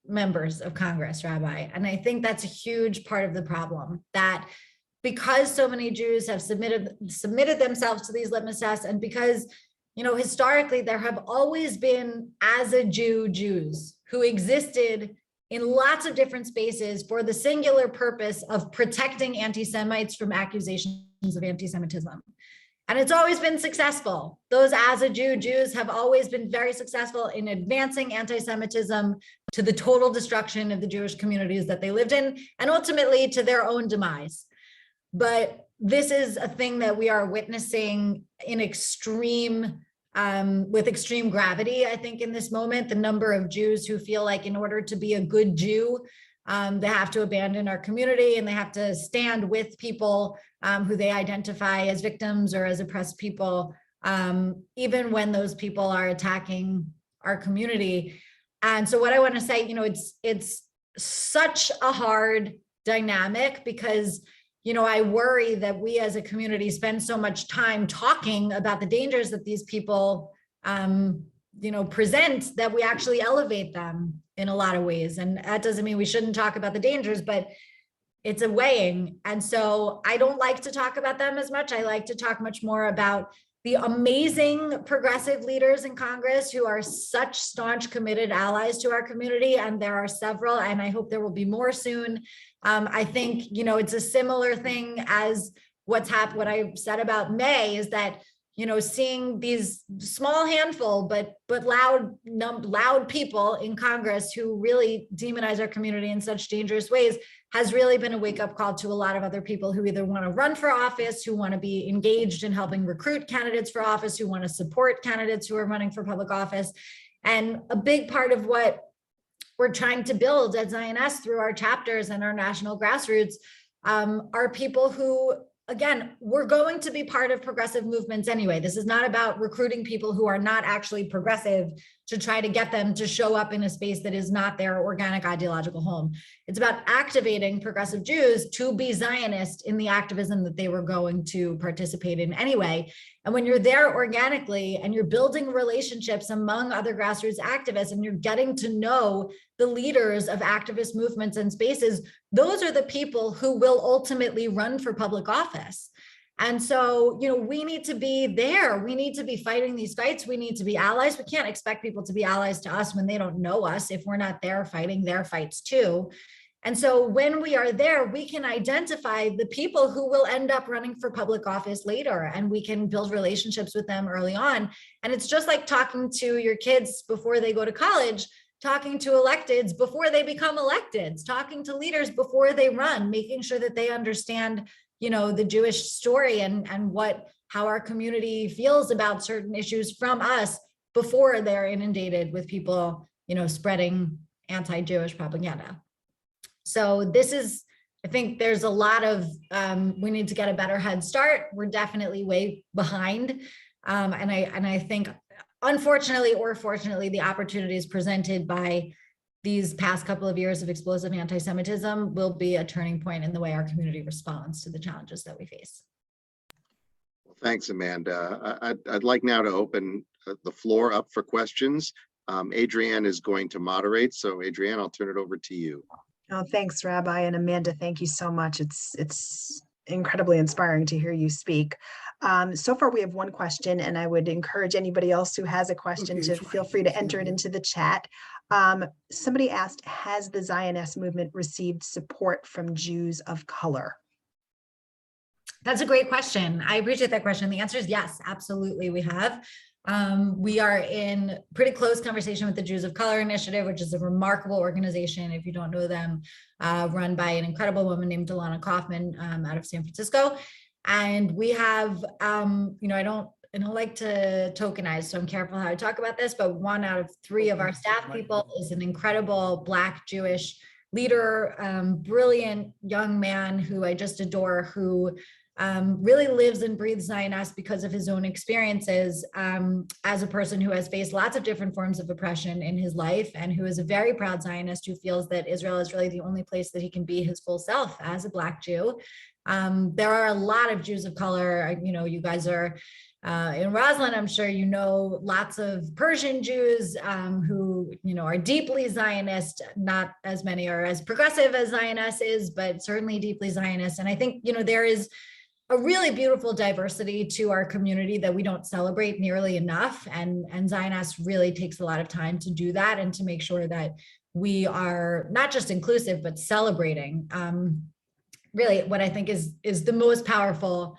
[SPEAKER 4] members of Congress, Rabbi. And I think that's a huge part of the problem, that because so many Jews have submitted themselves to these litmus tests, and because, you know, historically there have always been, as a Jew, Jews who existed in lots of different spaces for the singular purpose of protecting anti-Semites from accusations of anti-Semitism. And it's always been successful. Those as a Jew, Jews have always been very successful in advancing anti-Semitism to the total destruction of the Jewish communities that they lived in, and ultimately to their own demise. But this is a thing that we are witnessing in with extreme gravity, I think, in this moment. The number of Jews who feel like in order to be a good Jew, they have to abandon our community and they have to stand with people who they identify as victims or as oppressed people, even when those people are attacking our community. And so what I want to say, you know, it's such a hard dynamic, because, you know, I worry that we as a community spend so much time talking about the dangers that these people, you know, present, that we actually elevate them in a lot of ways. And that doesn't mean we shouldn't talk about the dangers, but it's a weighing. And so I don't like to talk about them as much. I like to talk much more about the amazing progressive leaders in Congress who are such staunch, committed allies to our community. And there are several, and I hope there will be more soon. I think, you know, it's a similar thing as what I said about May, is that, you know, seeing these small handful, but loud people in Congress who really demonize our community in such dangerous ways has really been a wake-up call to a lot of other people who either want to run for office, who want to be engaged in helping recruit candidates for office, who want to support candidates who are running for public office. And a big part of what we're trying to build at Zioness through our chapters and our national grassroots are people who, again, we're going to be part of progressive movements anyway. This is not about recruiting people who are not actually progressive to try to get them to show up in a space that is not their organic ideological home. It's about activating progressive Jews to be Zionist in the activism that they were going to participate in anyway. And when you're there organically and you're building relationships among other grassroots activists and you're getting to know the leaders of activist movements and spaces, those are the people who will ultimately run for public office. And so, you know, we need to be there. We need to be fighting these fights. We need to be allies. We can't expect people to be allies to us when they don't know us, if we're not there fighting their fights too. And so when we are there, we can identify the people who will end up running for public office later, and we can build relationships with them early on. And it's just like talking to your kids before they go to college, talking to electeds before they become electeds, talking to leaders before they run, making sure that they understand, you know, the Jewish story and what how our community feels about certain issues from us before they're inundated with people, spreading anti-Jewish propaganda. So this is, I think there's a lot of, we need to get a better head start. We're definitely way behind. And I think, unfortunately or fortunately, the opportunities presented by these past couple of years of explosive anti-Semitism will be a turning point in the way our community responds to the challenges that we face.
[SPEAKER 1] Well, thanks, Amanda. I'd like now to open the floor up for questions. Adrienne is going to moderate. So Adrienne, I'll turn it over to you.
[SPEAKER 2] Oh, thanks, Rabbi, and Amanda, thank you so much. It's incredibly inspiring to hear you speak. So far, we have one question, and I would encourage anybody else who has a question to feel free to enter it into the chat. Somebody asked, has the Zionist movement received support from Jews of color?
[SPEAKER 4] That's a great question. I appreciate that question. The answer is yes, absolutely, we have. We are in pretty close conversation with the Jews of Color Initiative, which is a remarkable organization, if you don't know them, run by an incredible woman named Delana Kaufman out of San Francisco. And we have, I don't like to tokenize, so I'm careful how I talk about this, but 1 out of 3 of our staff people is an incredible Black Jewish leader, brilliant young man who I just adore, who really lives and breathes Zionist because of his own experiences as a person who has faced lots of different forms of oppression in his life, and who is a very proud Zionist who feels that Israel is really the only place that he can be his full self as a Black Jew. There are a lot of Jews of color, you guys are in Roslyn, I'm sure you know lots of Persian Jews who, are deeply Zionist. Not as many are as progressive as Zioness is, but certainly deeply Zionist. And I think, there is a really beautiful diversity to our community that we don't celebrate nearly enough. And Zioness really takes a lot of time to do that and to make sure that we are not just inclusive, but celebrating really what I think is the most powerful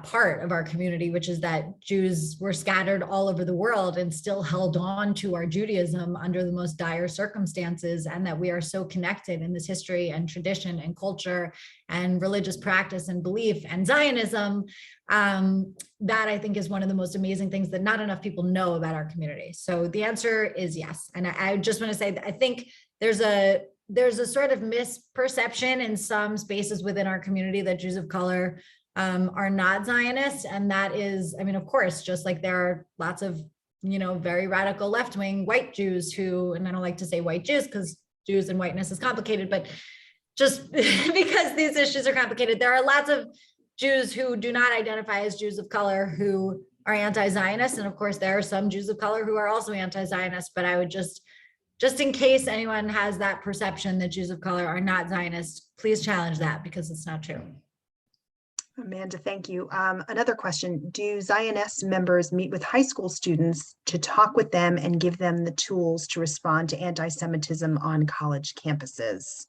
[SPEAKER 4] part of our community, which is that Jews were scattered all over the world and still held on to our Judaism under the most dire circumstances, and that we are so connected in this history and tradition and culture and religious practice and belief and Zionism. That I think is one of the most amazing things that not enough people know about our community. So the answer is yes. And I just want to say that I think there's a sort of misperception in some spaces within our community that Jews of color are not Zionists. And that is, of course, just like there are lots of, very radical left-wing white Jews who, and I don't like to say white Jews because Jews and whiteness is complicated, but just because these issues are complicated, there are lots of Jews who do not identify as Jews of color who are anti-Zionist. And of course, there are some Jews of color who are also anti-Zionist, but I would just in case anyone has that perception that Jews of color are not Zionists, please challenge that because it's not true.
[SPEAKER 2] Amanda, thank you. Another question, do Zionist members meet with high school students to talk with them and give them the tools to respond to anti-Semitism on college campuses?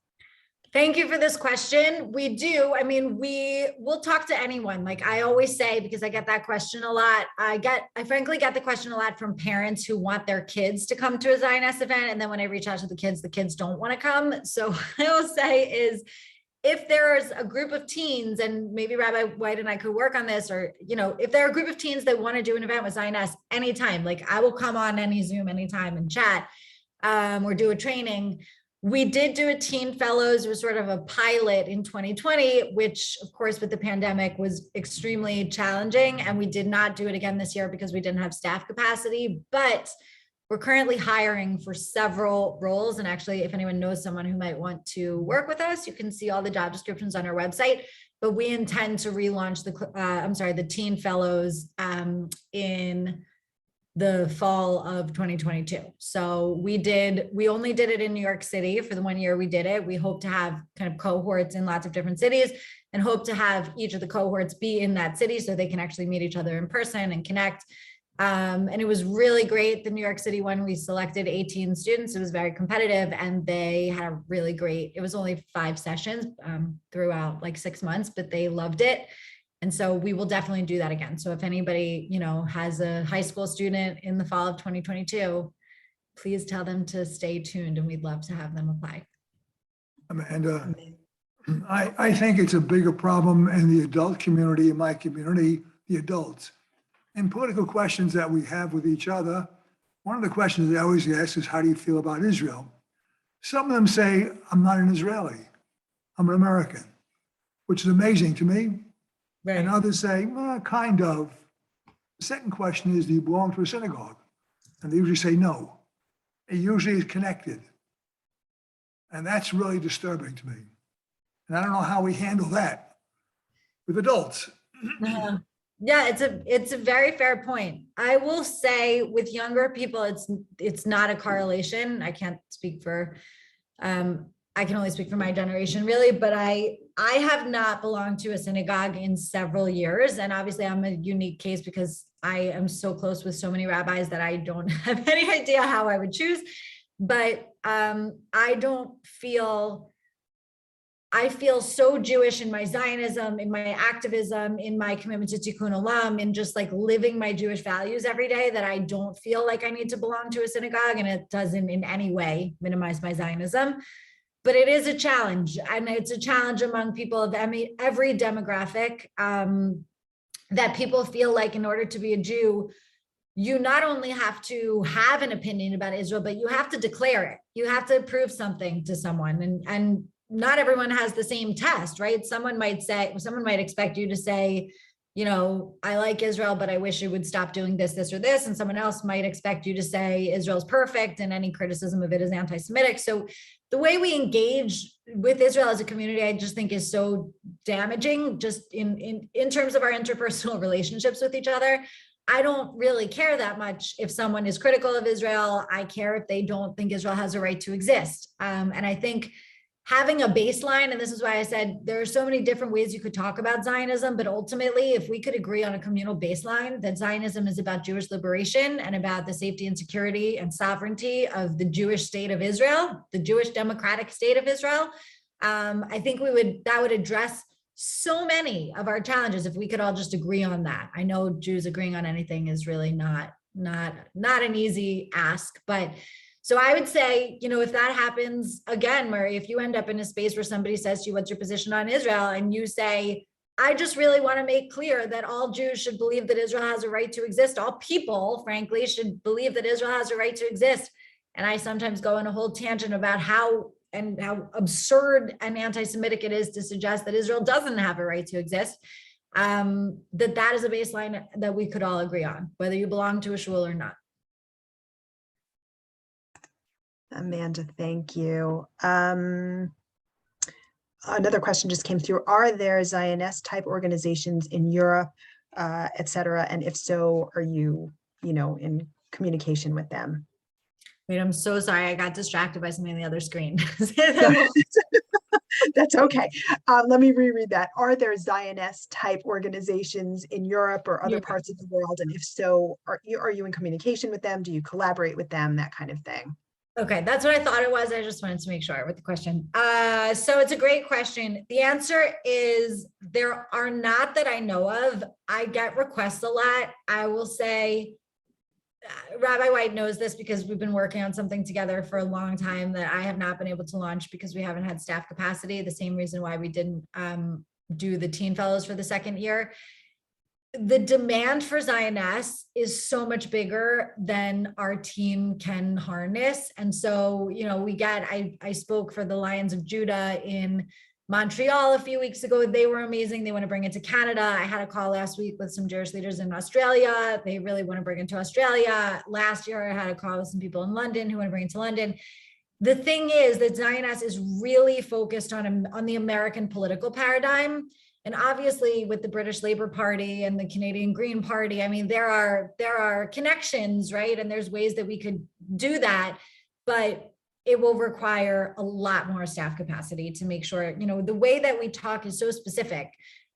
[SPEAKER 4] Thank you for this question. We do. We will talk to anyone. Like I always say, because I get that question a lot. I frankly get the question a lot from parents who want their kids to come to a Zionist event. And then when I reach out to the kids don't want to come. So I will say is, if there's a group of teens, and maybe Rabbi White and I could work on this, or, if there are a group of teens that want to do an event with Zioness anytime, like I will come on any Zoom anytime and chat or do a training. We did do a Teen Fellows, it was sort of a pilot in 2020, which of course with the pandemic was extremely challenging. And we did not do it again this year because we didn't have staff capacity, but we're currently hiring for several roles. And actually, if anyone knows someone who might want to work with us, you can see all the job descriptions on our website. But we intend to relaunch the Teen Fellows in the fall of 2022. So we only did it in New York City for the 1 year we did it. We hope to have kind of cohorts in lots of different cities and hope to have each of the cohorts be in that city so they can actually meet each other in person and connect. And it was really great. The New York City one, we selected 18 students. It was very competitive and they had a really great, it was only 5 sessions throughout like 6 months, but they loved it. And so we will definitely do that again. So if anybody, has a high school student in the fall of 2022, please tell them to stay tuned and we'd love to have them apply.
[SPEAKER 5] I think it's a bigger problem in the adult community, in my community, the adults. In political questions that we have with each other, one of the questions they always ask is, how do you feel about Israel? Some of them say, I'm not an Israeli, I'm an American, which is amazing to me.
[SPEAKER 4] Right.
[SPEAKER 5] And others say, well, kind of. The second question is, do you belong to a synagogue? And they usually say no. It usually is connected. And that's really disturbing to me. And I don't know how we handle that with adults.
[SPEAKER 4] Yeah, it's a very fair point. I will say with younger people, it's not a correlation. I can't speak for, I can only speak for my generation really, but I have not belonged to a synagogue in several years. And obviously I'm a unique case because I am so close with so many rabbis that I don't have any idea how I would choose. But I feel so Jewish in my Zionism, in my activism, in my commitment to Tikkun Olam, in just like living my Jewish values every day, that I don't feel like I need to belong to a synagogue, and it doesn't in any way minimize my Zionism. But it is a challenge, and it's a challenge among people of every demographic, that people feel like in order to be a Jew, you not only have to have an opinion about Israel, but you have to declare it. You have to prove something to someone, and not everyone has the same test, right? Someone might expect you to say, you know, I like Israel, but I wish it would stop doing this, this, or this. And someone else might expect you to say Israel's perfect and any criticism of it is anti-Semitic. So the way we engage with Israel as a community, I just think is so damaging, just in terms of our interpersonal relationships with each other. I don't really care that much if someone is critical of Israel. I care if they don't think Israel has a right to exist. And I think having a baseline, and this is why I said there are so many different ways you could talk about Zionism, but ultimately, if we could agree on a communal baseline that Zionism is about Jewish liberation and about the safety and security and sovereignty of the Jewish state of Israel, the Jewish democratic state of Israel, I think that would address so many of our challenges if we could all just agree on that. I know Jews agreeing on anything is really not an easy ask, but so I would say, you know, if that happens again, Murray, if you end up in a space where somebody says to you, what's your position on Israel? And you say, I just really want to make clear that all Jews should believe that Israel has a right to exist. All people, frankly, should believe that Israel has a right to exist. And I sometimes go on a whole tangent about how absurd and anti-Semitic it is to suggest that Israel doesn't have a right to exist. That is a baseline that we could all agree on, whether you belong to a shul or not.
[SPEAKER 2] Amanda, thank you. Another question just came through. Are there Zionist type organizations in Europe, et cetera? And if so, are you in communication with them?
[SPEAKER 4] Wait, I'm so sorry. I got distracted by something on the other screen.
[SPEAKER 2] That's okay. Let me reread that. Are there Zionist type organizations in Europe or other parts of the world? And if so, are you in communication with them? Do you collaborate with them? That kind of thing.
[SPEAKER 4] Okay, that's what I thought it was. I just wanted to make sure with the question. So it's a great question. The answer is there are not that I know of. I get requests a lot. I will say, Rabbi White knows this because we've been working on something together for a long time that I have not been able to launch because we haven't had staff capacity. The same reason why we didn't do the Teen Fellows for the second year. The demand for Zioness is so much bigger than our team can harness. And so, you know, I spoke for the Lions of Judah in Montreal a few weeks ago. They were amazing. They want to bring it to Canada. I had a call last week with some Jewish leaders in Australia. They really want to bring it to Australia. Last year, I had a call with some people in London who want to bring it to London. The thing is that Zioness is really focused on the American political paradigm. And obviously with the British Labour Party and the Canadian Green Party, I mean, there are connections, right? And there's ways that we could do that, but it will require a lot more staff capacity to make sure, you know, the way that we talk is so specific.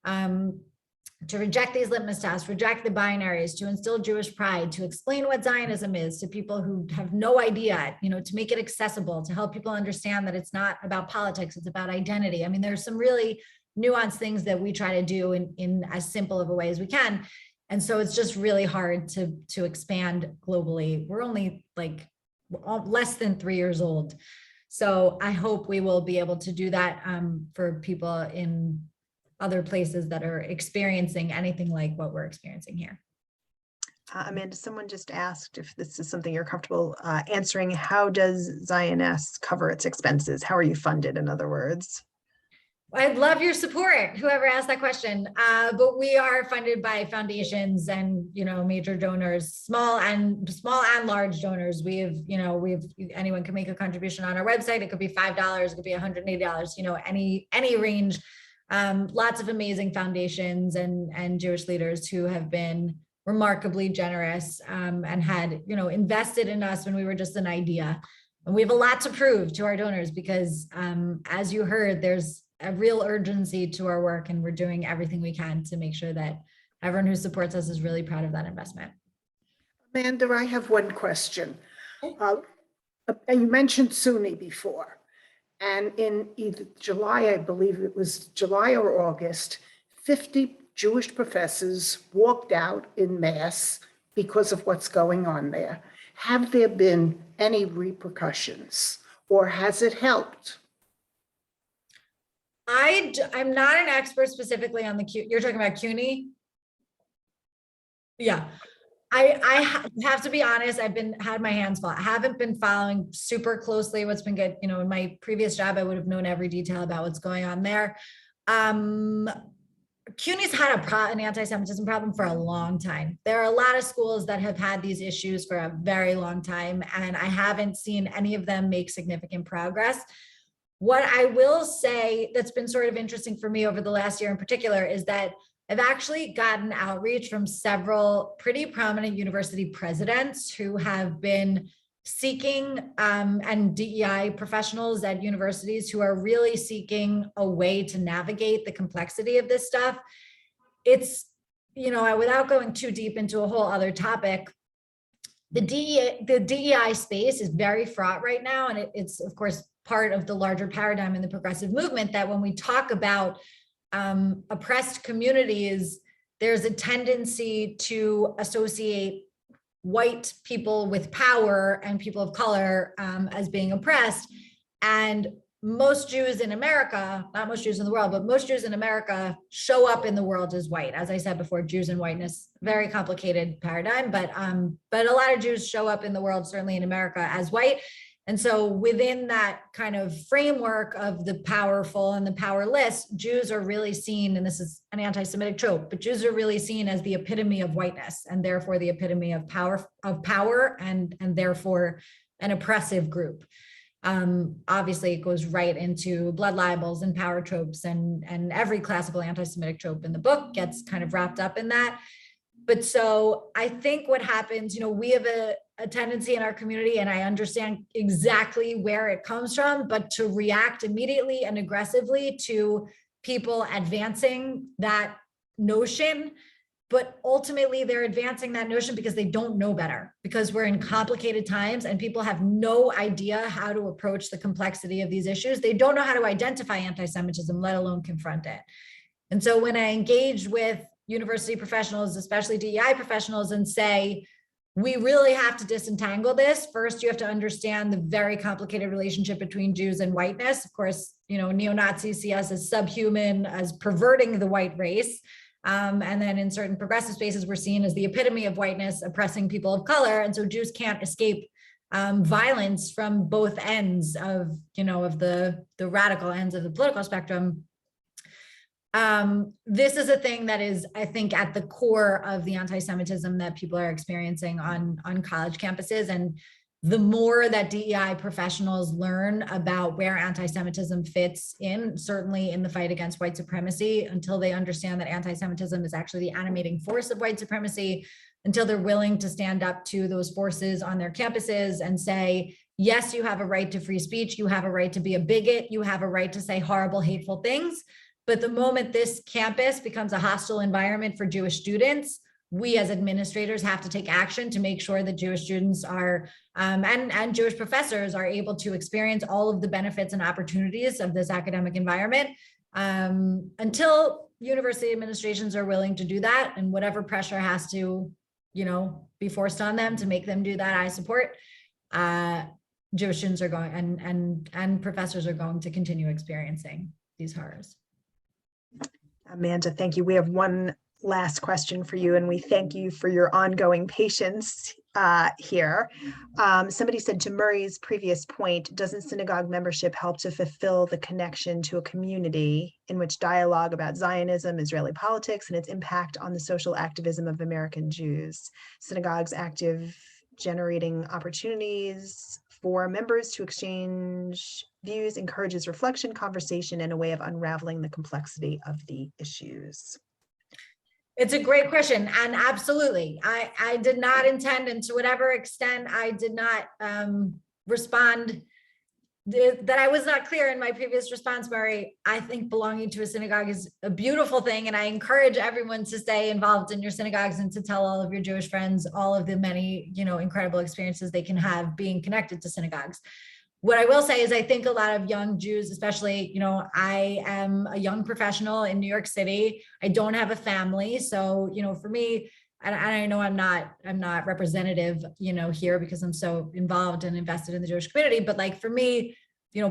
[SPEAKER 4] To reject these litmus tests, reject the binaries, to instill Jewish pride, to explain what Zionism is to people who have no idea, you know, to make it accessible, to help people understand that it's not about politics, it's about identity. I mean, there's some really nuanced things that we try to do in as simple of a way as we can. And so it's just really hard to expand globally. We're only like less than 3 years old. So I hope we will be able to do that for people in other places that are experiencing anything like what we're experiencing here.
[SPEAKER 2] Amanda, someone just asked if this is something you're comfortable answering. How does Zioness cover its expenses? How are you funded, in other words?
[SPEAKER 4] I'd love your support, whoever asked that question. But we are funded by foundations and, major donors, small and large donors. Anyone can make a contribution on our website. It could be $5, it could be $180, any range. Lots of amazing foundations and Jewish leaders who have been remarkably generous and had, invested in us when we were just an idea. And we have a lot to prove to our donors because as you heard, there's a real urgency to our work, and we're doing everything we can to make sure that everyone who supports us is really proud of that investment.
[SPEAKER 6] Amanda, I have one question. You mentioned SUNY before, and in either July, I believe it was July or August, 50 Jewish professors walked out in mass because of what's going on there. Have there been any repercussions, or has it helped?
[SPEAKER 4] I'm not an expert specifically on you're talking about CUNY? Yeah. I have to be honest, had my hands full. I haven't been following super closely what's been good. In my previous job, I would have known every detail about what's going on there. CUNY's had an anti-Semitism problem for a long time. There are a lot of schools that have had these issues for a very long time, and I haven't seen any of them make significant progress. What I will say that's been sort of interesting for me over the last year in particular is that I've actually gotten outreach from several pretty prominent university presidents who have been seeking and DEI professionals at universities who are really seeking a way to navigate the complexity of this stuff. It's, without going too deep into a whole other topic, the DEI space is very fraught right now. And it's of course, part of the larger paradigm in the progressive movement that when we talk about oppressed communities, there's a tendency to associate white people with power and people of color as being oppressed. And most Jews in America, not most Jews in the world, but most Jews in America show up in the world as white. As I said before, Jews and whiteness, very complicated paradigm, but a lot of Jews show up in the world, certainly in America, as white. And so within that kind of framework of the powerful and the powerless, Jews are really seen, and this is an anti-Semitic trope, but Jews are really seen as the epitome of whiteness and therefore the epitome of power and therefore an oppressive group. Obviously, it goes right into blood libels and power tropes, and every classical anti-Semitic trope in the book gets kind of wrapped up in that. But so I think what happens, we have a tendency in our community, and I understand exactly where it comes from, but to react immediately and aggressively to people advancing that notion. But ultimately, they're advancing that notion because they don't know better, because we're in complicated times and people have no idea how to approach the complexity of these issues. They don't know how to identify anti-Semitism, let alone confront it. And so when I engage with university professionals, especially DEI professionals, and say, we really have to disentangle this. First, you have to understand the very complicated relationship between Jews and whiteness. Of course, neo-Nazis see us as subhuman, as perverting the white race. And then in certain progressive spaces, we're seen as the epitome of whiteness, oppressing people of color. And so Jews can't escape violence from both ends of the radical ends of the political spectrum. This is a thing that is, I think, at the core of the anti-Semitism that people are experiencing on college campuses. And the more that DEI professionals learn about where anti-Semitism fits in, certainly in the fight against white supremacy, until they understand that anti-Semitism is actually the animating force of white supremacy, until they're willing to stand up to those forces on their campuses and say, yes, you have a right to free speech, you have a right to be a bigot, you have a right to say horrible, hateful things. But the moment this campus becomes a hostile environment for Jewish students, we as administrators have to take action to make sure that Jewish students are, and Jewish professors are able to experience all of the benefits and opportunities of this academic environment. Until university administrations are willing to do that, and whatever pressure has to, be forced on them to make them do that, I support. Jewish students are going, and professors are going to continue experiencing these horrors.
[SPEAKER 2] Amanda, thank you. We have one last question for you, and we thank you for your ongoing patience here. Somebody said, to Murray's previous point, doesn't synagogue membership help to fulfill the connection to a community in which dialogue about Zionism, Israeli politics, and its impact on the social activism of American Jews? Synagogues active generating opportunities for members to exchange views, encourages reflection, conversation, and a way of unraveling the complexity of the issues.
[SPEAKER 4] It's a great question. And absolutely, I did not intend, and to whatever extent I did not respond, that I was not clear in my previous response, Murray. I think belonging to a synagogue is a beautiful thing. And I encourage everyone to stay involved in your synagogues and to tell all of your Jewish friends all of the many, incredible experiences they can have being connected to synagogues. What I will say is I think a lot of young Jews, especially, I am a young professional in New York City. I don't have a family. So, for me, and I know I'm not representative, here because I'm so involved and invested in the Jewish community, but like for me,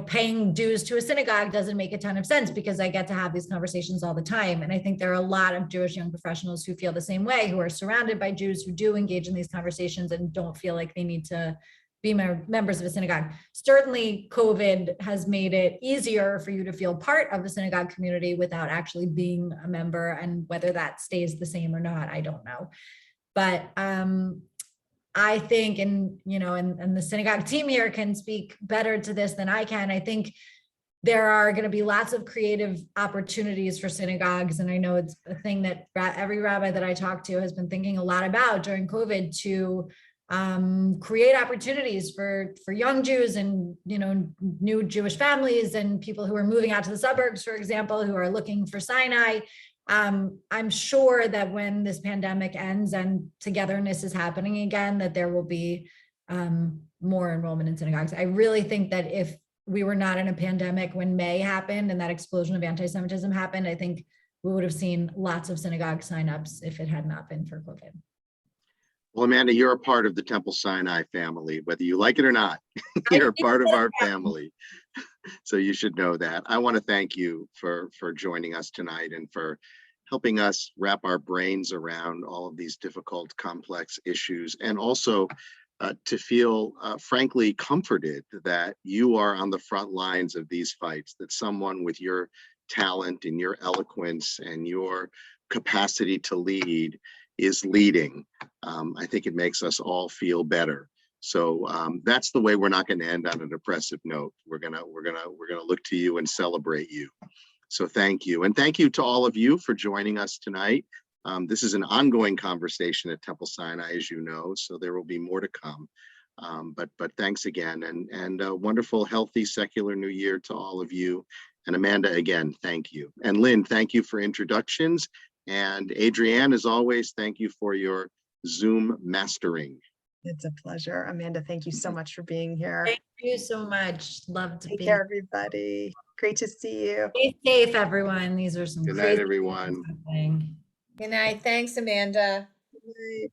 [SPEAKER 4] paying dues to a synagogue doesn't make a ton of sense because I get to have these conversations all the time. And I think there are a lot of Jewish young professionals who feel the same way, who are surrounded by Jews who do engage in these conversations and don't feel like they need to be members of a synagogue. Certainly, COVID has made it easier for you to feel part of the synagogue community without actually being a member, and whether that stays the same or not, I don't know. But I think, and the synagogue team here can speak better to this than I can. I think there are going to be lots of creative opportunities for synagogues, and I know it's a thing that every rabbi that I talk to has been thinking a lot about during COVID to create opportunities for young Jews and, new Jewish families and people who are moving out to the suburbs, for example, who are looking for Sinai. I'm sure that when this pandemic ends and togetherness is happening again, that there will be more enrollment in synagogues. I really think that if we were not in a pandemic when May happened and that explosion of anti-Semitism happened, I think we would have seen lots of synagogue signups if it had not been for COVID.
[SPEAKER 1] Well, Amanda, you're a part of the Temple Sinai family, whether you like it or not. You're a part of our family. So you should know that. I want to thank you for joining us tonight and for helping us wrap our brains around all of these difficult, complex issues, and also to feel, frankly, comforted that you are on the front lines of these fights, that someone with your talent and your eloquence and your capacity to lead is leading. I think it makes us all feel better. So that's the way we're not going to end on a depressive note. We're gonna look to you and celebrate you. So thank you, and thank you to all of you for joining us tonight. This is an ongoing conversation at Temple Sinai, as you know, so there will be more to come. But thanks again, and a wonderful, healthy, secular New Year to all of you. And Amanda, again, thank you. And Lynn, thank you for introductions. And Adrienne, as always, thank you for your Zoom mastering.
[SPEAKER 2] It's a pleasure. Amanda, thank you so much for being here.
[SPEAKER 4] Thank you so much. Love to
[SPEAKER 2] Take
[SPEAKER 4] be
[SPEAKER 2] care, everybody. Great to see you.
[SPEAKER 4] Stay safe, everyone. These are some
[SPEAKER 1] Good night,
[SPEAKER 4] crazy
[SPEAKER 1] everyone.
[SPEAKER 4] things.
[SPEAKER 3] Good night. Thanks, Amanda.
[SPEAKER 2] Good night.